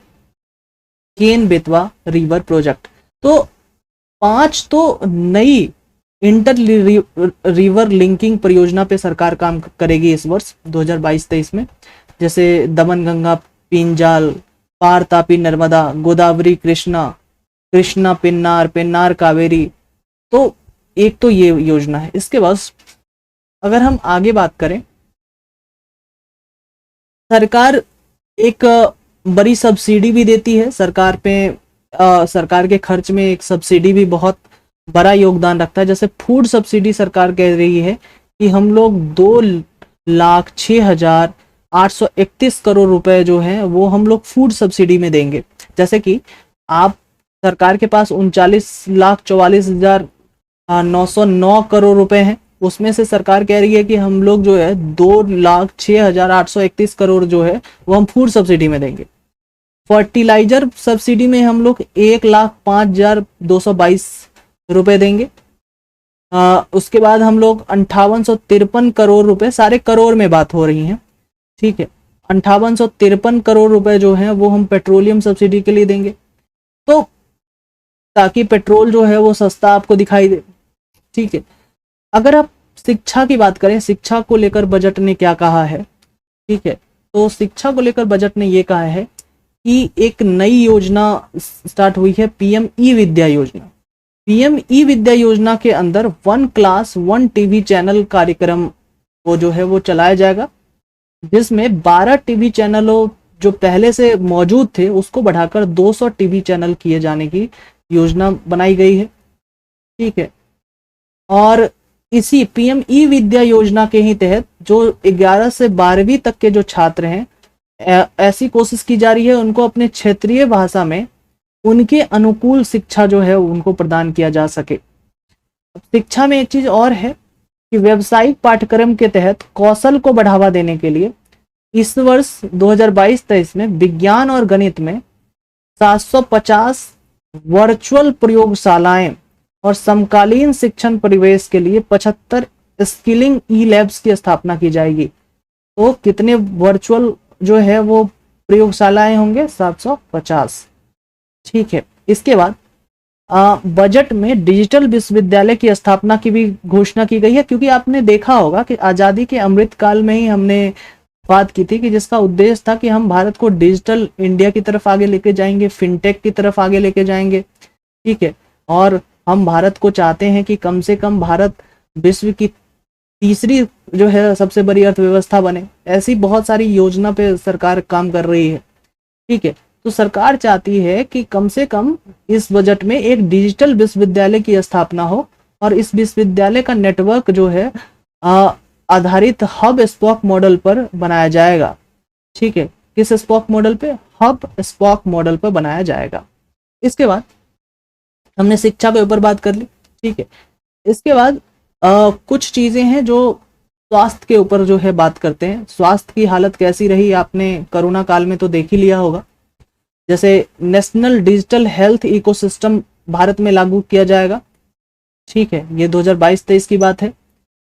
केन बेतवा रिवर प्रोजेक्ट, तो 5 तो नई इंटर रिवर लिंकिंग परियोजना पे सरकार काम करेगी इस वर्ष 2022-23 में, जैसे दमन गंगा पिंजाल, पार तापी नर्मदा, गोदावरी कृष्णा, कृष्णा पेन्नार, पेन्नार कावेरी। तो एक तो ये योजना है। इसके बाद अगर हम आगे बात करें, सरकार एक बड़ी सब्सिडी भी देती है, सरकार पे सरकार के खर्च में एक सब्सिडी भी बहुत बड़ा योगदान रखता है। जैसे फूड सब्सिडी सरकार कह रही है कि हम लोग 2,06,831 करोड़ रुपए जो है वो हम लोग फूड सब्सिडी में देंगे। जैसे कि आप सरकार के पास 39,44,909 करोड़ रुपए हैं, उसमें से सरकार कह रही है कि हम लोग जो है 2,06,831 करोड़ जो है वो हम फूड सब्सिडी में देंगे। फर्टिलाइजर सब्सिडी में हम लोग 1,05,222 रुपए देंगे। उसके बाद हम लोग 5853 करोड़ रुपए, सारे करोड़ में बात हो रही है, ठीक है, 5853 करोड़ रुपए जो है वो हम पेट्रोलियम सब्सिडी के लिए देंगे, तो ताकि पेट्रोल जो है वो सस्ता आपको दिखाई दे। ठीक है, अगर आप शिक्षा की बात करें, शिक्षा को लेकर बजट ने क्या कहा है, ठीक है, तो शिक्षा को लेकर बजट ने ये कहा है कि एक नई योजना स्टार्ट हुई है, पीएम ई विद्या योजना। पीएम ई विद्या योजना के अंदर 1 क्लास 1 टीवी चैनल कार्यक्रम वो जो है वो चलाया जाएगा, जिसमें 12 टीवी चैनलों जो पहले से मौजूद थे उसको बढ़ाकर 200 टीवी चैनल किए जाने की योजना बनाई गई है। ठीक है, और इसी पीएम ई विद्या योजना के ही तहत जो 11 से 12वीं तक के जो छात्र हैं, ऐसी कोशिश की जा रही है उनको अपने क्षेत्रीय भाषा में उनके अनुकूल शिक्षा जो है उनको प्रदान किया जा सके। शिक्षा में एक चीज और है कि व्यावसायिक पाठ्यक्रम के तहत कौशल को बढ़ावा देने के लिए इस वर्ष 2022-23 में विज्ञान और गणित में 750 वर्चुअल प्रयोगशालाएं और समकालीन शिक्षण परिवेश के लिए 75 स्किलिंग ई लैब्स की स्थापना की जाएगी। तो कितने वर्चुअल जो है वो प्रयोगशालाएं होंगे? 750। ठीक है, इसके बाद बजट में डिजिटल विश्वविद्यालय की स्थापना की भी घोषणा की गई है, क्योंकि आपने देखा होगा कि आज़ादी के अमृत काल में ही हमने बात की थी कि जिसका उद्देश्य था कि हम भारत को डिजिटल इंडिया की तरफ आगे लेके जाएंगे, फिनटेक की तरफ आगे लेके जाएंगे। ठीक है, और हम भारत को चाहते हैं कि कम से कम भारत विश्व की तीसरी जो है सबसे बड़ी अर्थव्यवस्था बने। ऐसी बहुत सारी योजना पे सरकार काम कर रही है। ठीक है, तो सरकार चाहती है कि कम से कम इस बजट में एक डिजिटल विश्वविद्यालय की स्थापना हो, और इस विश्वविद्यालय का नेटवर्क जो है आधारित हब स्पॉक मॉडल पर बनाया जाएगा। ठीक है, किस स्पॉक मॉडल पे? हब स्पॉक मॉडल पर बनाया जाएगा। इसके बाद हमने शिक्षा के ऊपर बात कर ली। ठीक है, इसके बाद कुछ चीजें हैं जो स्वास्थ्य के ऊपर जो है बात करते हैं। स्वास्थ्य की हालत कैसी रही आपने कोरोना काल में तो देख ही लिया होगा। जैसे national digital health ecosystem Bharat में लागू किया जाएगा। ठीक है, ये 2022-23 की बात है।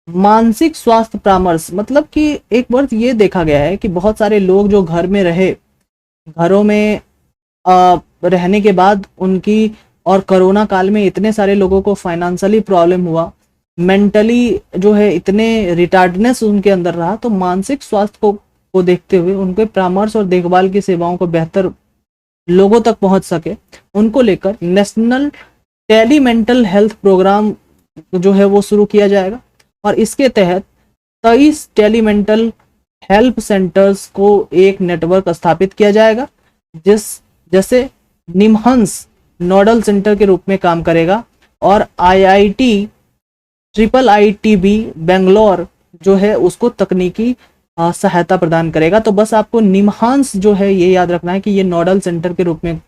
मानसिक स्वास्थ्य परामर्श, मतलब कि एक बार ये देखा गया है कि बहुत सारे लोग जो घर में रहे, घरों में रहने के बाद उनकी, और कोरोना काल में इतने सारे लोगों को फाइनेंशियली प्रॉब्लम हुआ, मेंटली जो है इतने रिटार्डनेस उनके अंदर रहा, तो मानसिक स्वास्थ्य को देखते हुए उनके परामर्श और देखभाल की सेवाओं को बेहतर लोगों तक पहुंच सके, उनको लेकर national tele mental health programme जो है वो शुरू किया जाएगा। और इसके तहत 23 टेली मेंटल हेल्थ सेंटर्स को एक नेटवर्क स्थापित किया जाएगा, जैसे निमहंस नोडल सेंटर के रूप में काम करेगा, और IIT-IITB बेंगलोर जो है उसको तकनीकी सहायता प्रदान करेगा। तो बस आपको निमहांस जो है ये याद रखना है कि ये नोडल सेंटर के रूप में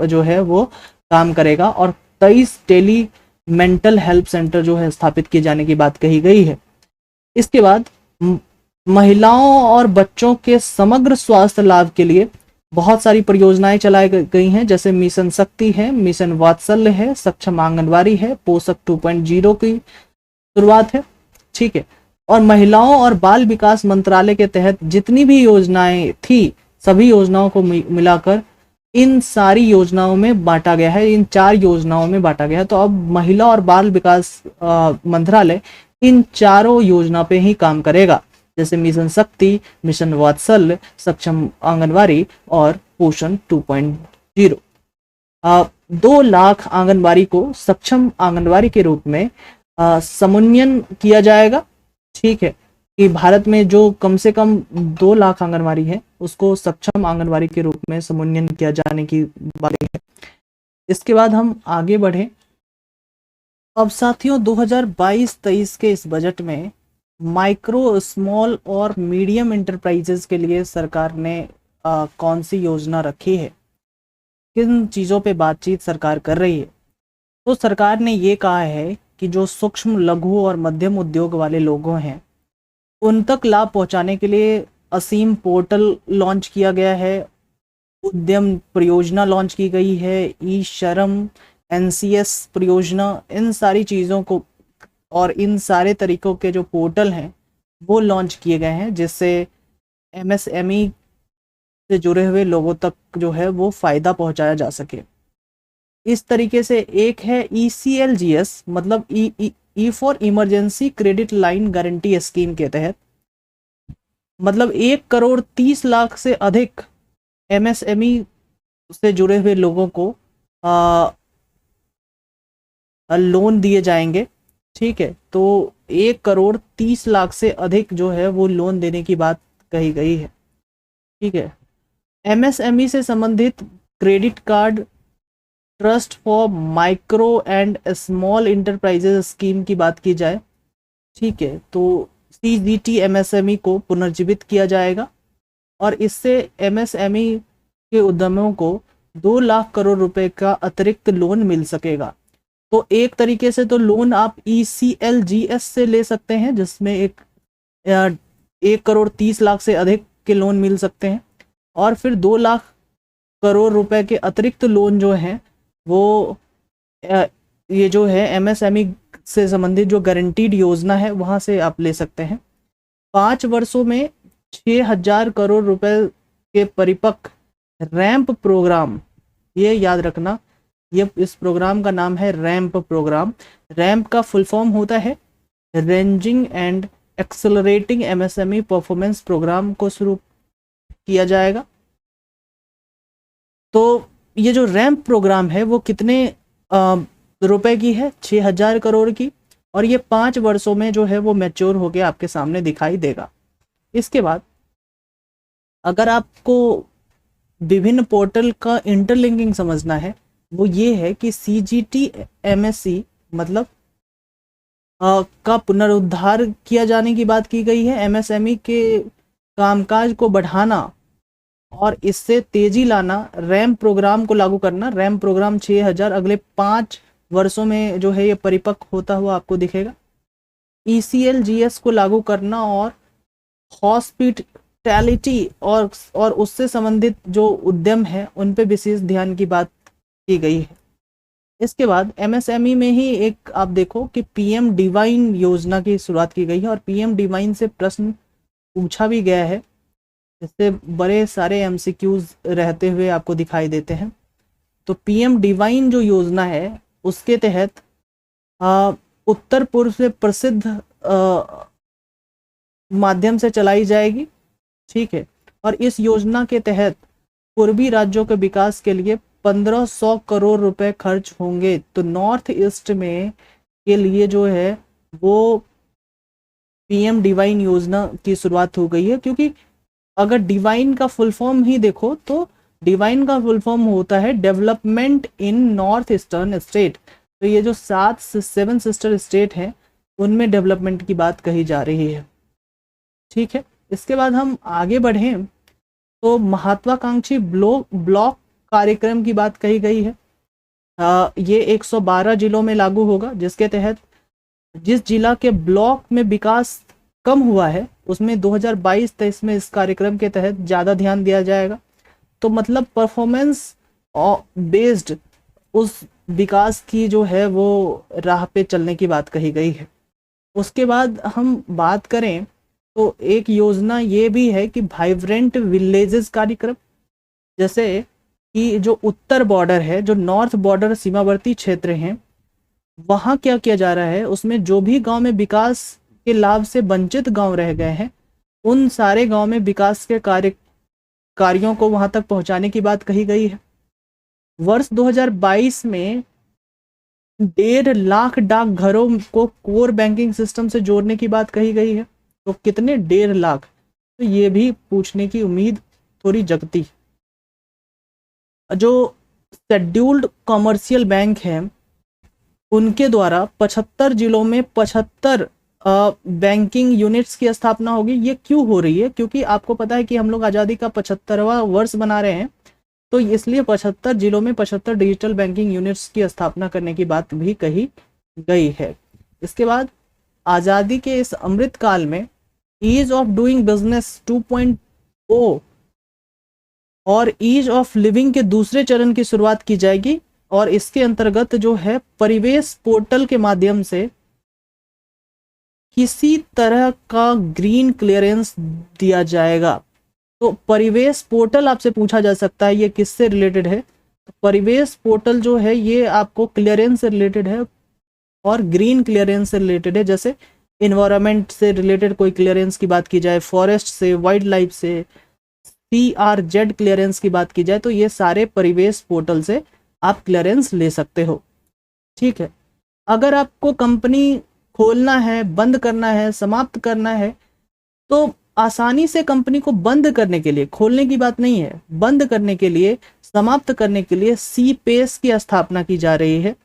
जो है वो काम करेगा, और 23 टेली मेंटल हेल्थ सेंटर जो है स्थापित किए जाने की बात कही गई है। इसके बाद महिलाओं और बच्चों के समग्र स्वास्थ्य लाभ के लिए बहुत सारी परियोजनाएं चलाई गई हैं, जैसे मिशन शक्ति है, मिशन वात्सल्य है, सक्षम आंगनवाड़ी है, पोषक 2.0 की शुरुआत है। ठीक है। और महिलाओं और बाल विकास मंत्रालय के तहत जितनी भी योजनाएं थी, सभी योजनाओं को मिलाकर इन सारी योजनाओं में बांटा गया है, इन 4 योजनाओं में बांटा गया है। तो अब महिला और बाल विकास मंत्रालय इन चारों योजना पे ही काम करेगा, जैसे मिशन शक्ति, मिशन वात्सल्य, सक्षम आंगनवाड़ी और पोषण 2.0। 2 लाख आंगनवाड़ी को सक्षम आंगनवाड़ी के रूप में समन्वयन किया जाएगा। ठीक है, कि भारत में जो कम से कम 2 लाख आंगनवाड़ी है उसको सक्षम आंगनवाड़ी के रूप में समन्वयन किया जाने की बात है। इसके बाद हम आगे बढ़े। अब साथियों 2022-23 के इस बजट में माइक्रो, स्मॉल और मीडियम इंटरप्राइजेस के लिए सरकार ने कौन सी योजना रखी है, किन चीज़ों पे बातचीत सरकार कर रही है। तो सरकार ने ये कहा है कि जो सूक्ष्म, लघु और मध्यम उद्योग वाले लोगों हैं उन तक लाभ पहुंचाने के लिए असीम पोर्टल लॉन्च किया गया है, उद्यम परियोजना लॉन्च की गई है, ई श्रम, एनसीएस परियोजना, इन सारी चीज़ों को और इन सारे तरीकों के जो पोर्टल हैं वो लॉन्च किए गए हैं, जिससे एमएसएमई से जुड़े हुए लोगों तक जो है वो फ़ायदा पहुंचाया जा सके। इस तरीके से एक है ECLGS, मतलब E for emergency credit line guarantee scheme के तहत, मतलब 1,30,00,000 से अधिक एमएसएमई से जुड़े हुए लोगों को लोन दिए जाएंगे। ठीक है, तो 1,30,00,000 से अधिक जो है वो लोन देने की बात कही गई है। ठीक है, एमएसएमई से संबंधित credit card, trust for micro and small enterprises scheme की बात की जाए, ठीक है, तो CGT MSME को पुनर्जीवित किया जाएगा और इससे MSME के उद्यमों को 2 लाख करोड़ रुपए का अतिरिक्त लोन मिल सकेगा। तो एक तरीके से तो लोन आप ECLGS से ले सकते हैं, जिसमें 1,30,00,000 से अधिक के लोन मिल सकते हैं, और फिर 2 लाख करोड़ रुपए के अतिरिक्त लोन जो हैं वो ये जो है MSME से संबंधित जो गारंटीड योजना है वहाँ से आप ले सकते हैं। 5 वर्षों में 6,000 करोड़ रुपए के परिपक्व रैंप प्रोग्राम, ये याद रखना, ये इस प्रोग्राम का नाम है रैंप प्रोग्राम। रैंप का फुल फॉर्म होता है ranging and accelerating MSME performance programme को शुरू किया जाएगा। तो ये जो रैंप प्रोग्राम है वो कितने रुपए की है? 6,000 करोड़ की, और ये 5 वर्षों में जो है वो मैच्योर होकर आपके सामने दिखाई देगा। इसके बाद अगर आपको विभिन्न पोर्टल का इंटरलिंकिंग समझना है, वो ये है कि CGT MSE मतलब का पुनरुद्धार किया जाने की बात की गई है। MSME के कामकाज को बढ़ाना और इससे तेजी लाना, रैंप प्रोग्राम को लागू करना। रैंप प्रोग्राम 6,000 अगले 5 वर्षों में जो है ये परिपक्व होता हुआ आपको दिखेगा। ECLGS को लागू करना और हॉस्पिटैलिटी और उससे संबंधित जो उद्यम है उन पे विशेष ध्यान की बात की गई है। इसके बाद MSME में ही एक आप देखो कि PM डिवाइन योजना की शुरुआत की गई है, और PM डिवाइन से प्रश्न पूछा भी गया है, जिससे बड़े सारे MCQs रहते हुए आपको दिखाई देते हैं। तो PM डिवाइन जो योजना है उसके तहत उत्तर पूर्व से प्रसिद्ध माध्यम से चलाई जाएगी। ठीक है, और इस योजना के तहत पूर्वी राज्यों के विकास के लिए 1,500 करोड़ रुपए खर्च होंगे। तो नॉर्थ ईस्ट में के लिए जो है वो PM डिवाइन योजना की शुरुआत हो गई है, क्योंकि अगर डिवाइन का फुल फॉर्म ही देखो तो डिवाइन का फुल फॉर्म होता है development in north eastern state. तो ये जो 7 सिस्टर स्टेट हैं उनमें डेवलपमेंट की बात कही जा रही है। ठीक है, इसके बाद हम आगे बढ़ें तो महत्वाकांक्षी ब्लॉक कार्यक्रम की बात कही गई है। ये 112 जिलों में लागू होगा, जिसके तहत जिस जिला के ब्लॉक में विकास कम हुआ है उसमें 2022-23 में इस कार्यक्रम के तहत ज़्यादा ध्यान दिया जाएगा। तो मतलब परफॉर्मेंस बेस्ड उस विकास की जो है वो राह पे चलने की बात कही गई है। उसके बाद हम बात करें तो एक योजना ये भी है कि वाइब्रेंट विलेजेस कार्यक्रम, जैसे कि जो उत्तर बॉर्डर है, जो नॉर्थ बॉर्डर सीमावर्ती क्षेत्र हैं, वहाँ क्या किया जा रहा है, उसमें जो भी गांव में विकास के लाभ से वंचित गांव रह गए हैं, उन सारे गांव में विकास के कार्यों को वहां तक पहुंचाने की बात कही गई है। वर्ष 2022 में 1.5 लाख डाकघरों को कोर बैंकिंग सिस्टम से जोड़ने की बात कही गई है। तो कितने? 1.5 लाख। तो ये भी पूछने की उम्मीद थोड़ी जगती। जो शेड्यूल्ड कॉमर्शियल बैंक हैं, उनके द्वारा 75 जिलों में 75 बैंकिंग यूनिट्स की स्थापना होगी। ये क्यों हो रही है? क्योंकि आपको पता है कि हम लोग आज़ादी का 75वां वर्ष मना रहे हैं, तो इसलिए 75 जिलों में 75 डिजिटल बैंकिंग यूनिट्स की स्थापना करने की बात भी कही गई है। इसके बाद आज़ादी के इस अमृत काल में ईज ऑफ डूइंग बिजनेस 2.0 और ईज ऑफ लिविंग के दूसरे चरण की शुरुआत की जाएगी, और इसके अंतर्गत जो है परिवेश पोर्टल के माध्यम से किसी तरह का ग्रीन क्लियरेंस दिया जाएगा। तो परिवेश पोर्टल आपसे पूछा जा सकता है ये किससे रिलेटेड है? तो परिवेश पोर्टल जो है ये आपको क्लियरेंस से रिलेटेड है और ग्रीन क्लियरेंस से रिलेटेड है। जैसे इन्वायरमेंट से रिलेटेड कोई क्लियरेंस की बात की जाए, फॉरेस्ट से, वाइल्ड लाइफ से, CRZ क्लियरेंस की बात की जाए, तो ये सारे परिवेश पोर्टल से आप क्लियरेंस ले सकते हो। ठीक है। अगर आपको कंपनी खोलना है, बंद करना है, समाप्त करना है, तो आसानी से कंपनी को बंद करने के लिए, खोलने की बात नहीं है, बंद करने के लिए, समाप्त करने के लिए CPACE की स्थापना की जा रही है।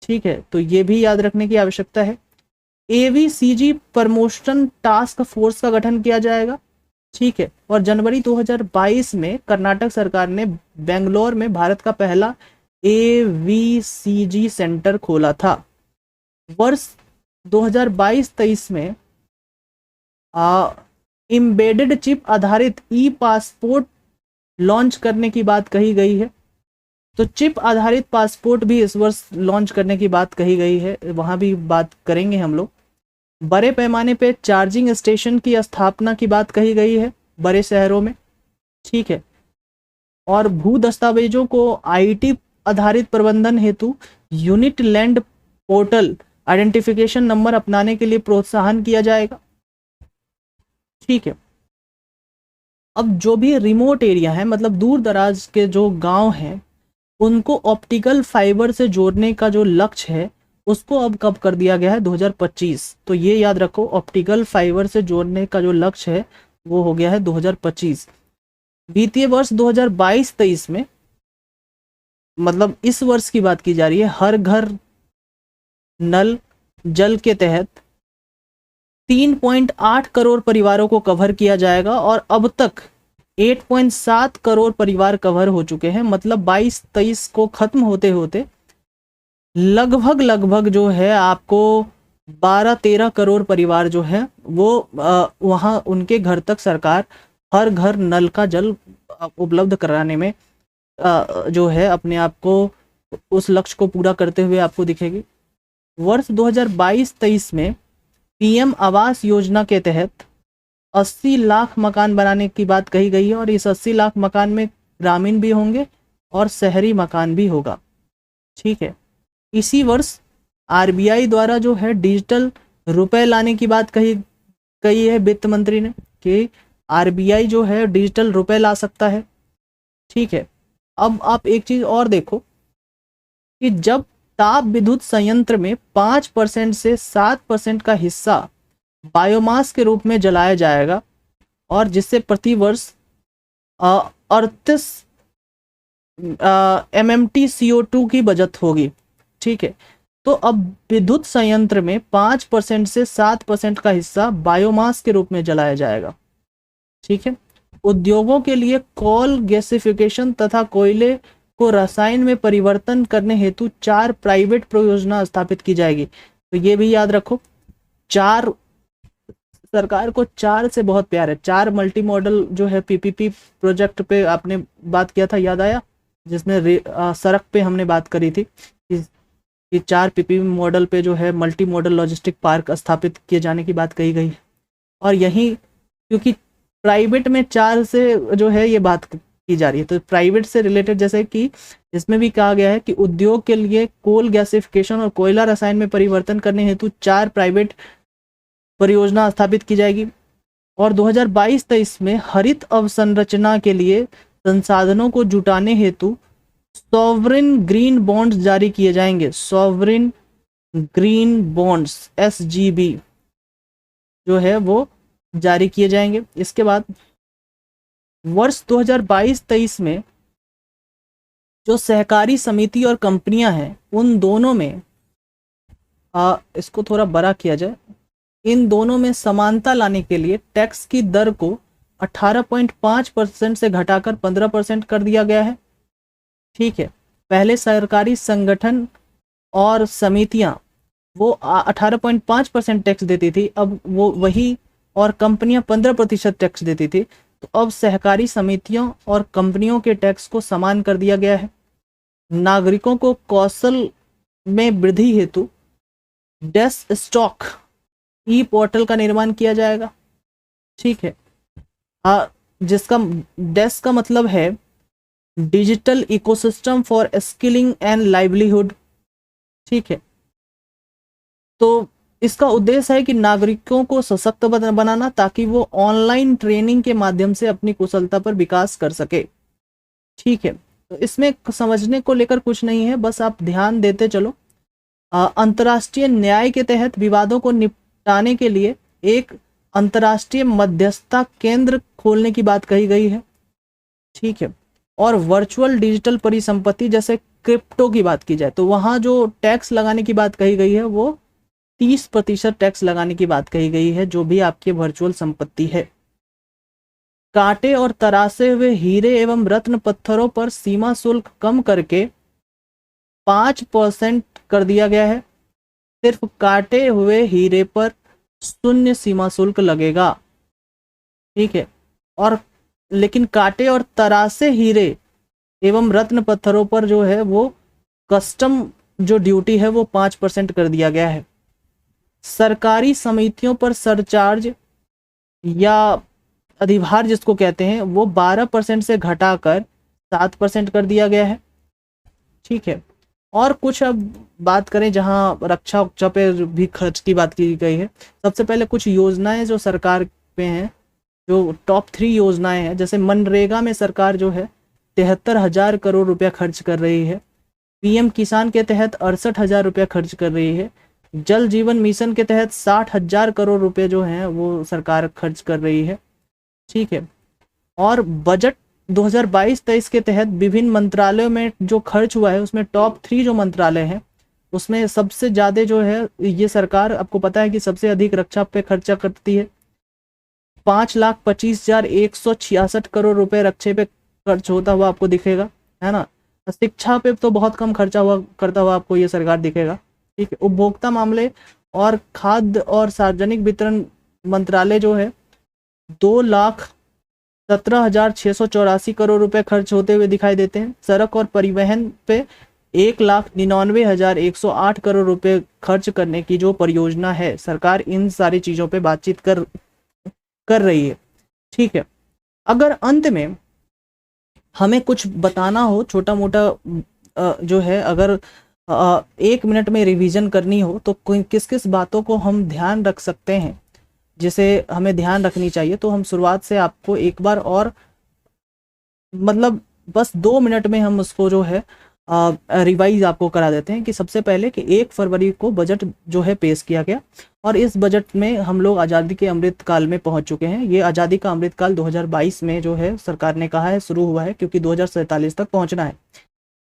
ठीक है, तो ये भी याद रखने की आवश्यकता है। AVCG प्रमोशन टास्क फोर्स का गठन किया जाएगा। ठीक है, और जनवरी 2022 में कर्नाटक सरकार ने बेंगलोर में भारत का पहला AVCG सेंटर खोला था। वर्ष 2022-23 में एम्बेडेड चिप आधारित E-पासपोर्ट लॉन्च करने की बात कही गई है। तो चिप आधारित पासपोर्ट भी इस वर्ष लॉन्च करने की बात कही गई है, वहाँ भी बात करेंगे हम लोग। बड़े पैमाने पे चार्जिंग स्टेशन की स्थापना की बात कही गई है बड़े शहरों में। ठीक है, और भू दस्तावेजों को IT आधारित प्रबंधन हेतु unit land portal identification number अपनाने के लिए प्रोत्साहन किया जाएगा। ठीक है, अब जो भी रिमोट एरिया है, मतलब दूर दराज के जो गांव हैं, उनको ऑप्टिकल फाइबर से जोड़ने का जो लक्ष्य है उसको अब कब कर दिया गया है? 2025। तो ये याद रखो, ऑप्टिकल फाइबर से जोड़ने का जो लक्ष्य है वो हो गया है 2025। वित्तीय वर्ष 2022-23 में, मतलब इस वर्ष की बात की जा रही है, हर घर नल जल के तहत 3.8 करोड़ परिवारों को कवर किया जाएगा, और अब तक 8.7 करोड़ परिवार कवर हो चुके हैं। मतलब 22-23 को खत्म होते होते लगभग जो है आपको 12-13 करोड़ परिवार जो है वो वहाँ उनके घर तक सरकार हर घर नल का जल उपलब्ध कराने में जो है अपने आप को उस लक्ष्य को पूरा करते हुए आपको दिखेगी। वर्ष 2022-23 में PM आवास योजना के तहत 80 लाख मकान बनाने की बात कही गई है, और इस 80 लाख मकान में ग्रामीण भी होंगे और शहरी मकान भी होगा। ठीक है, इसी वर्ष RBI द्वारा जो है डिजिटल रुपए लाने की बात कही है वित्त मंत्री ने, कि RBI जो है डिजिटल रुपए ला सकता है। ठीक है, अब आप एक चीज और देखो कि जब ताप विद्युत संयंत्र में 5% से 7% का हिस्सा बायोमास के रूप में जलाया जाएगा, और जिससे प्रति वर्ष 38 MMT CO2 की बचत होगी। ठीक है, तो अब विद्युत संयंत्र में 5% से 7% का हिस्सा बायोमास के रूप में जलाया जाएगा। ठीक है, उद्योगों के लिए कोल गैसिफिकेशन तथा कोयले को रसायन में परिवर्तन करने हेतु 4 प्राइवेट परियोजना स्थापित की जाएगी। तो ये भी याद रखो, 4 सरकार को 4 से बहुत प्यार है। 4 मल्टी मॉडल जो है पीपीपी प्रोजेक्ट पे आपने बात किया था, याद आया, जिसमें सड़क पे हमने बात करी थी कि 4 पीपीपी मॉडल पे जो है मल्टी मॉडल लॉजिस्टिक पार्क स्थापित किए जाने की बात कही गई है। और यही क्योंकि प्राइवेट में 4 से जो है ये बात की जा रही है, तो प्राइवेट से रिलेटेड जैसे कि इसमें भी कहा गया है कि उद्योग के लिए कोल गैसिफिकेशन और कोयला रसायन में परिवर्तन करने हेतु 4 प्राइवेट परियोजना स्थापित की जाएगी। और 2022-23 में हरित अवसंरचना के लिए संसाधनों को जुटाने हेतु सॉवरिन ग्रीन बॉन्ड्स जारी किए जाएंगे। सॉवरिन ग्रीन बॉन्ड्स SGB जो है वो जारी किए जाएंगे। इसके बाद वर्ष 2022-23 में जो सहकारी समिति और कंपनियां हैं उन दोनों में इसको थोड़ा बड़ा किया जाए, इन दोनों में समानता लाने के लिए टैक्स की दर को 18.5% से घटाकर 15% कर दिया गया है। ठीक है, पहले सरकारी संगठन और समितियां वो 18.5% टैक्स देती थी, अब वो वही, और कंपनियां 15% टैक्स देती थी। तो अब सहकारी समितियों और कंपनियों के टैक्स को समान कर दिया गया है। नागरिकों को कौशल में वृद्धि हेतु डेस्क स्टॉक ई पोर्टल का निर्माण किया जाएगा। ठीक है, जिसका डेस्क का मतलब है digital ecosystem for skilling and livelihood. ठीक है, तो इसका उद्देश्य है कि नागरिकों को सशक्त बनाना ताकि वो ऑनलाइन ट्रेनिंग के माध्यम से अपनी कुशलता पर विकास कर सके। ठीक है, तो इसमें समझने को लेकर कुछ नहीं है, बस आप ध्यान देते चलो। अंतर्राष्ट्रीय न्याय के तहत विवादों को निपटाने के लिए एक अंतर्राष्ट्रीय मध्यस्थता केंद्र खोलने की बात कही गई है। ठीक है, और वर्चुअल डिजिटल परिसंपत्ति जैसे क्रिप्टो की बात की जाए तो वहाँ जो टैक्स लगाने की बात कही गई है वो 30% टैक्स लगाने की बात कही गई है, जो भी आपकी वर्चुअल संपत्ति है। काटे और तरासे हुए हीरे एवं रत्न पत्थरों पर सीमा शुल्क कम करके 5% कर दिया गया है। सिर्फ काटे हुए हीरे पर 0 सीमा शुल्क लगेगा। ठीक है, और लेकिन काटे और तरासे हीरे एवं रत्न पत्थरों पर जो है वो कस्टम जो ड्यूटी है वो 5% कर दिया गया है। सरकारी समितियों पर सरचार्ज या अधिभार जिसको कहते हैं वो 12% से घटाकर 7% कर दिया गया है। ठीक है, और कुछ अब बात करें जहां रक्षा उक्षा पे भी खर्च की बात की गई है। सबसे पहले कुछ योजनाएं जो सरकार पे हैं, जो टॉप 3 योजनाएं हैं, जैसे मनरेगा में सरकार जो है 73,000 करोड़ रुपया खर्च कर रही है। PM किसान के तहत 68,000 रुपया खर्च कर रही है। जल जीवन मिशन के तहत 60,000 करोड़ रुपए जो हैं वो सरकार खर्च कर रही है। ठीक है, और बजट 2022-23 के तहत विभिन्न मंत्रालयों में जो खर्च हुआ है उसमें टॉप 3 जो मंत्रालय हैं उसमें सबसे ज़्यादा जो है ये सरकार, आपको पता है कि सबसे अधिक रक्षा पे खर्चा करती है। 5,25,166 करोड़ रुपए रक्षा पे खर्च होता हुआ आपको दिखेगा, है ना। शिक्षा पे तो बहुत कम खर्चा करता हुआ आपको ये सरकार दिखेगा। ठीक है, उपभोक्ता मामले और खाद्य और सार्वजनिक वितरण मंत्रालय जो है 2,17,684 करोड़ रुपए खर्च होते हुए दिखाई देते हैं। सड़क और परिवहन पे 1,99,108 करोड़ रुपए खर्च करने की जो परियोजना है, सरकार इन सारी चीज़ों पे बातचीत कर रही है। ठीक है, अगर अंत में हमें कुछ बताना हो छोटा मोटा जो है, अगर 1 मिनट में रिवीजन करनी हो तो किस किस बातों को हम ध्यान रख सकते हैं, जिसे हमें ध्यान रखनी चाहिए, तो हम शुरुआत से आपको एक बार और मतलब बस 2 मिनट में हम उसको जो है रिवाइज आपको करा देते हैं कि सबसे पहले कि 1 फरवरी को बजट जो है पेश किया गया और इस बजट में हम लोग आज़ादी के अमृत काल में पहुंच चुके हैं। ये आज़ादी का अमृत काल 2022 में जो है सरकार ने कहा है शुरू हुआ है, क्योंकि 2047 तक पहुंचना है।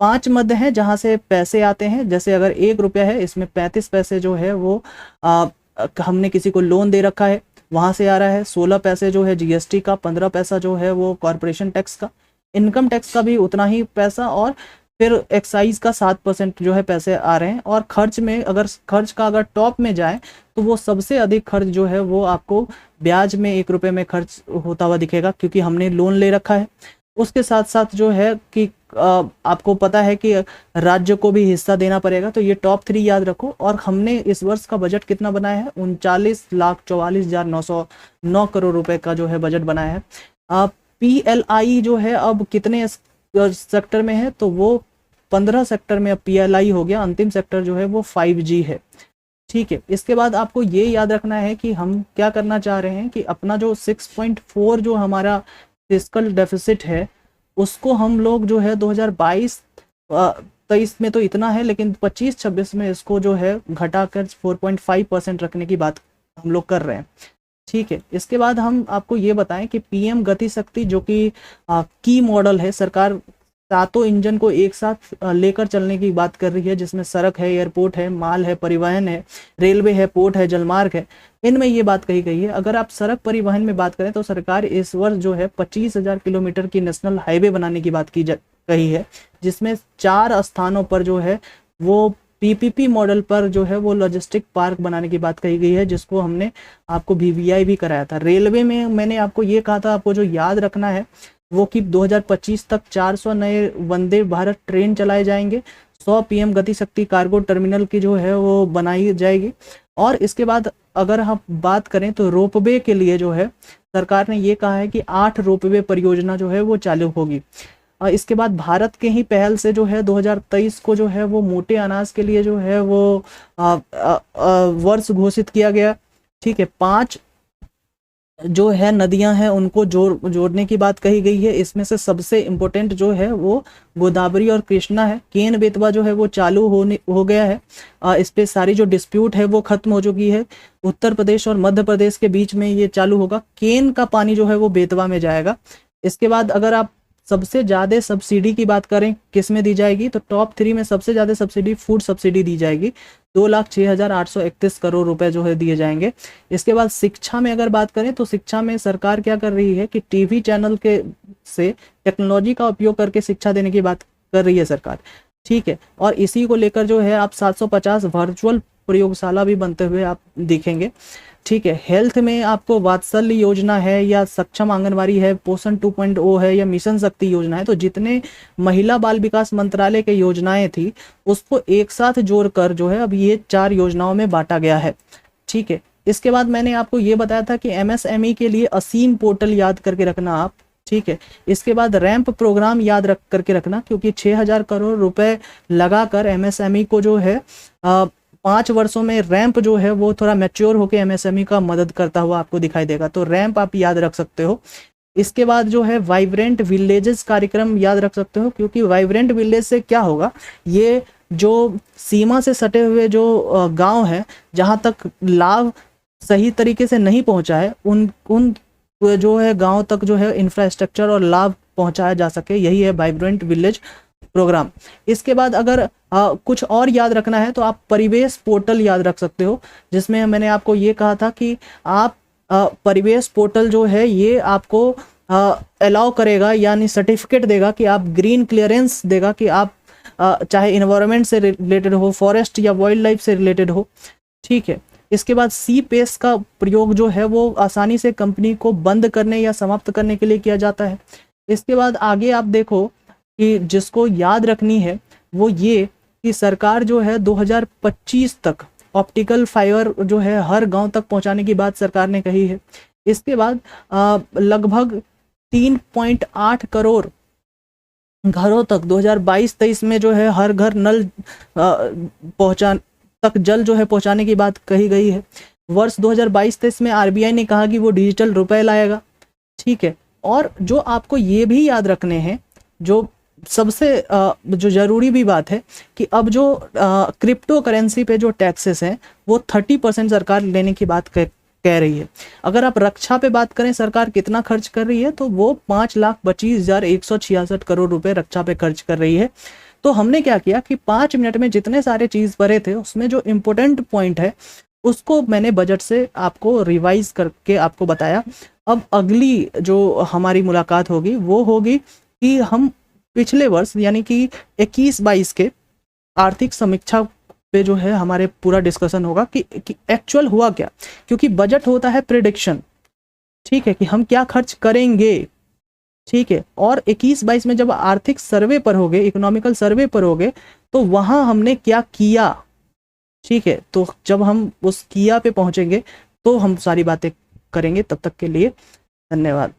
5 मद हैं जहां से पैसे आते हैं, जैसे अगर 1 रुपया है इसमें 35 पैसे जो है वो हमने किसी को लोन दे रखा है वहां से आ रहा है। 16 पैसे जो है GST का, 15 पैसा जो है वो कॉरपोरेशन टैक्स का, इनकम टैक्स का भी उतना ही पैसा, और फिर एक्साइज का 7% जो है पैसे आ रहे हैं, और खर्च में अगर खर्च का अगर टॉप में जाए तो वो सबसे अधिक खर्च जो है वो आपको ब्याज में 1 रुपये में खर्च होता हुआ दिखेगा, क्योंकि हमने लोन ले रखा है। उसके साथ साथ जो है कि आपको पता है कि राज्य को भी हिस्सा देना पड़ेगा। तो ये टॉप 3 याद रखो। और हमने इस वर्ष का बजट कितना बनाया है, 39,44,909 करोड़ रुपए का जो है बजट बनाया है। PLI जो है अब कितने सेक्टर में है, तो वो 15 सेक्टर में अब PLI हो गया। अंतिम सेक्टर जो है वो 5G है। ठीक है, इसके बाद आपको ये याद रखना है कि हम क्या करना चाह रहे हैं कि अपना जो 6.4 जो हमारा फिस्कल डेफिसिट है उसको हम लोग जो है 2022-23 में तो इतना है, लेकिन 25-26 में इसको जो है घटाकर 4.5% रखने की बात हम लोग कर रहे हैं। ठीक है, इसके बाद हम आपको ये बताएं कि PM गति शक्ति जो कि की मॉडल है, सरकार 7 इंजन को एक साथ लेकर चलने की बात कर रही है, जिसमें सड़क है, एयरपोर्ट है, माल है, परिवहन है, रेलवे है, पोर्ट है, जलमार्ग है। इनमें ये बात कही गई है। अगर आप सड़क परिवहन में बात करें तो सरकार इस वर्ष जो है 25,000 किलोमीटर की नेशनल हाईवे बनाने की बात कही है, जिसमें 4 स्थानों पर जो है वो PPP मॉडल पर जो है वो लॉजिस्टिक पार्क बनाने की बात कही गई है, जिसको हमने आपको VVI भी कराया था। रेलवे में मैंने आपको ये कहा था, आपको जो याद रखना है वो कि 2025 तक 400 नए वंदे भारत ट्रेन चलाए जाएंगे। 100 PM गति शक्ति कार्गो टर्मिनल की जो है वो बनाई जाएगी। और इसके बाद अगर हम बात करें तो रोपवे के लिए जो है सरकार ने ये कहा है कि 8 रोपवे परियोजना जो है वो चालू होगी। इसके बाद भारत के ही पहल से जो है 2023 को जो है वो मोटे अनाज के लिए जो है वो वर्ष घोषित किया गया। ठीक है, 5 जो है नदियां हैं उनको जोड़ने की बात कही गई है। इसमें से सबसे इम्पोर्टेंट जो है वो गोदावरी और कृष्णा है। केन बेतवा जो है वो चालू हो गया है। इस पे सारी जो डिस्प्यूट है वो खत्म हो चुकी है। उत्तर प्रदेश और मध्य प्रदेश के बीच में ये चालू होगा। केन का पानी जो है वो बेतवा में जाएगा। इसके बाद अगर आप सबसे ज़्यादा सब्सिडी की बात करें किस में दी जाएगी, तो टॉप 3 में सबसे ज़्यादा सब्सिडी फूड सब्सिडी दी जाएगी। 2,06,831 करोड़ रुपए जो है दिए जाएंगे। इसके बाद शिक्षा में अगर बात करें तो शिक्षा में सरकार क्या कर रही है कि टीवी चैनल के से टेक्नोलॉजी का उपयोग करके शिक्षा देने की बात कर रही है सरकार। ठीक है, और इसी को लेकर जो है आप 750 वर्चुअल प्रयोगशाला भी बनते हुए आप दिखेंगे। ठीक है, हेल्थ में आपको वात्सल्य योजना है या सक्षम आंगनवाड़ी है, पोषण 2.0 है या मिशन शक्ति योजना है, तो जितने महिला बाल विकास मंत्रालय के योजनाएं थी उसको एक साथ जोड़कर जो है अब ये 4 योजनाओं में बांटा गया है। ठीक है, इसके बाद मैंने आपको ये बताया था कि MSME के लिए असीम पोर्टल याद करके रखना आप। ठीक है, इसके बाद रैंप प्रोग्राम याद करके रखना, क्योंकि 6,000 करोड़ रुपए लगाकर MSME को जो है 5 वर्षों में रैंप जो है वो थोड़ा मैच्योर होकर MSME का मदद करता हुआ आपको दिखाई देगा। तो रैंप आप याद रख सकते हो। इसके बाद जो है वाइब्रेंट विलेजेस कार्यक्रम याद रख सकते हो, क्योंकि वाइब्रेंट विलेज से क्या होगा, ये जो सीमा से सटे हुए जो गांव है जहां तक लाभ सही तरीके से नहीं पहुंचा है उन जो है गांव तक जो है इंफ्रास्ट्रक्चर और लाभ पहुंचाया जा सके, यही है वाइब्रेंट विलेज प्रोग्राम। इसके बाद अगर कुछ और याद रखना है तो आप परिवेश पोर्टल याद रख सकते हो, जिसमें मैंने आपको ये कहा था कि आप परिवेश पोर्टल जो है ये आपको अलाउ करेगा, यानी सर्टिफिकेट देगा कि आप ग्रीन क्लियरेंस देगा कि आप चाहे इन्वायरमेंट से रिलेटेड हो, फॉरेस्ट या वाइल्ड लाइफ से रिलेटेड हो। ठीक है, इसके बाद CPACE का प्रयोग जो है वो आसानी से कंपनी को बंद करने या समाप्त करने के लिए किया जाता है। इसके बाद आगे आप देखो कि जिसको याद रखनी है वो ये कि सरकार जो है 2025 तक ऑप्टिकल फाइबर जो है हर गांव तक पहुंचाने की बात सरकार ने कही है। इसके बाद लगभग 3.8 करोड़ घरों तक 2022-23 में जो है हर घर नल जल जो है पहुंचाने की बात कही गई है। वर्ष 2022-23 में RBI ने कहा कि वो डिजिटल रुपए लाएगा। ठीक है, और जो आपको ये भी याद रखने हैं, जो सबसे जो जरूरी भी बात है कि अब जो क्रिप्टो करेंसी पे जो टैक्सेस हैं वो 30% सरकार लेने की बात कह रही है। अगर आप रक्षा पे बात करें सरकार कितना खर्च कर रही है, तो वो 5,25,166 करोड़ रुपए रक्षा पे खर्च कर रही है। तो हमने क्या किया कि 5 मिनट में जितने सारे चीज पढ़े थे उसमें जो इम्पोर्टेंट पॉइंट है उसको मैंने बजट से आपको रिवाइज करके आपको बताया। अब अगली जो हमारी मुलाकात होगी वो होगी कि हम पिछले वर्ष यानी कि 21-22 के आर्थिक समीक्षा पे जो है हमारे पूरा डिस्कशन होगा कि एक्चुअल हुआ क्या, क्योंकि बजट होता है प्रिडिक्शन, ठीक है, कि हम क्या खर्च करेंगे, ठीक है। और 21-22 में जब आर्थिक सर्वे पर होगे, इकोनॉमिकल सर्वे पर होगे, तो वहां हमने क्या किया, ठीक है। तो जब हम उस किया पे पहुंचेंगे तो हम सारी बातें करेंगे। तब तक के लिए धन्यवाद।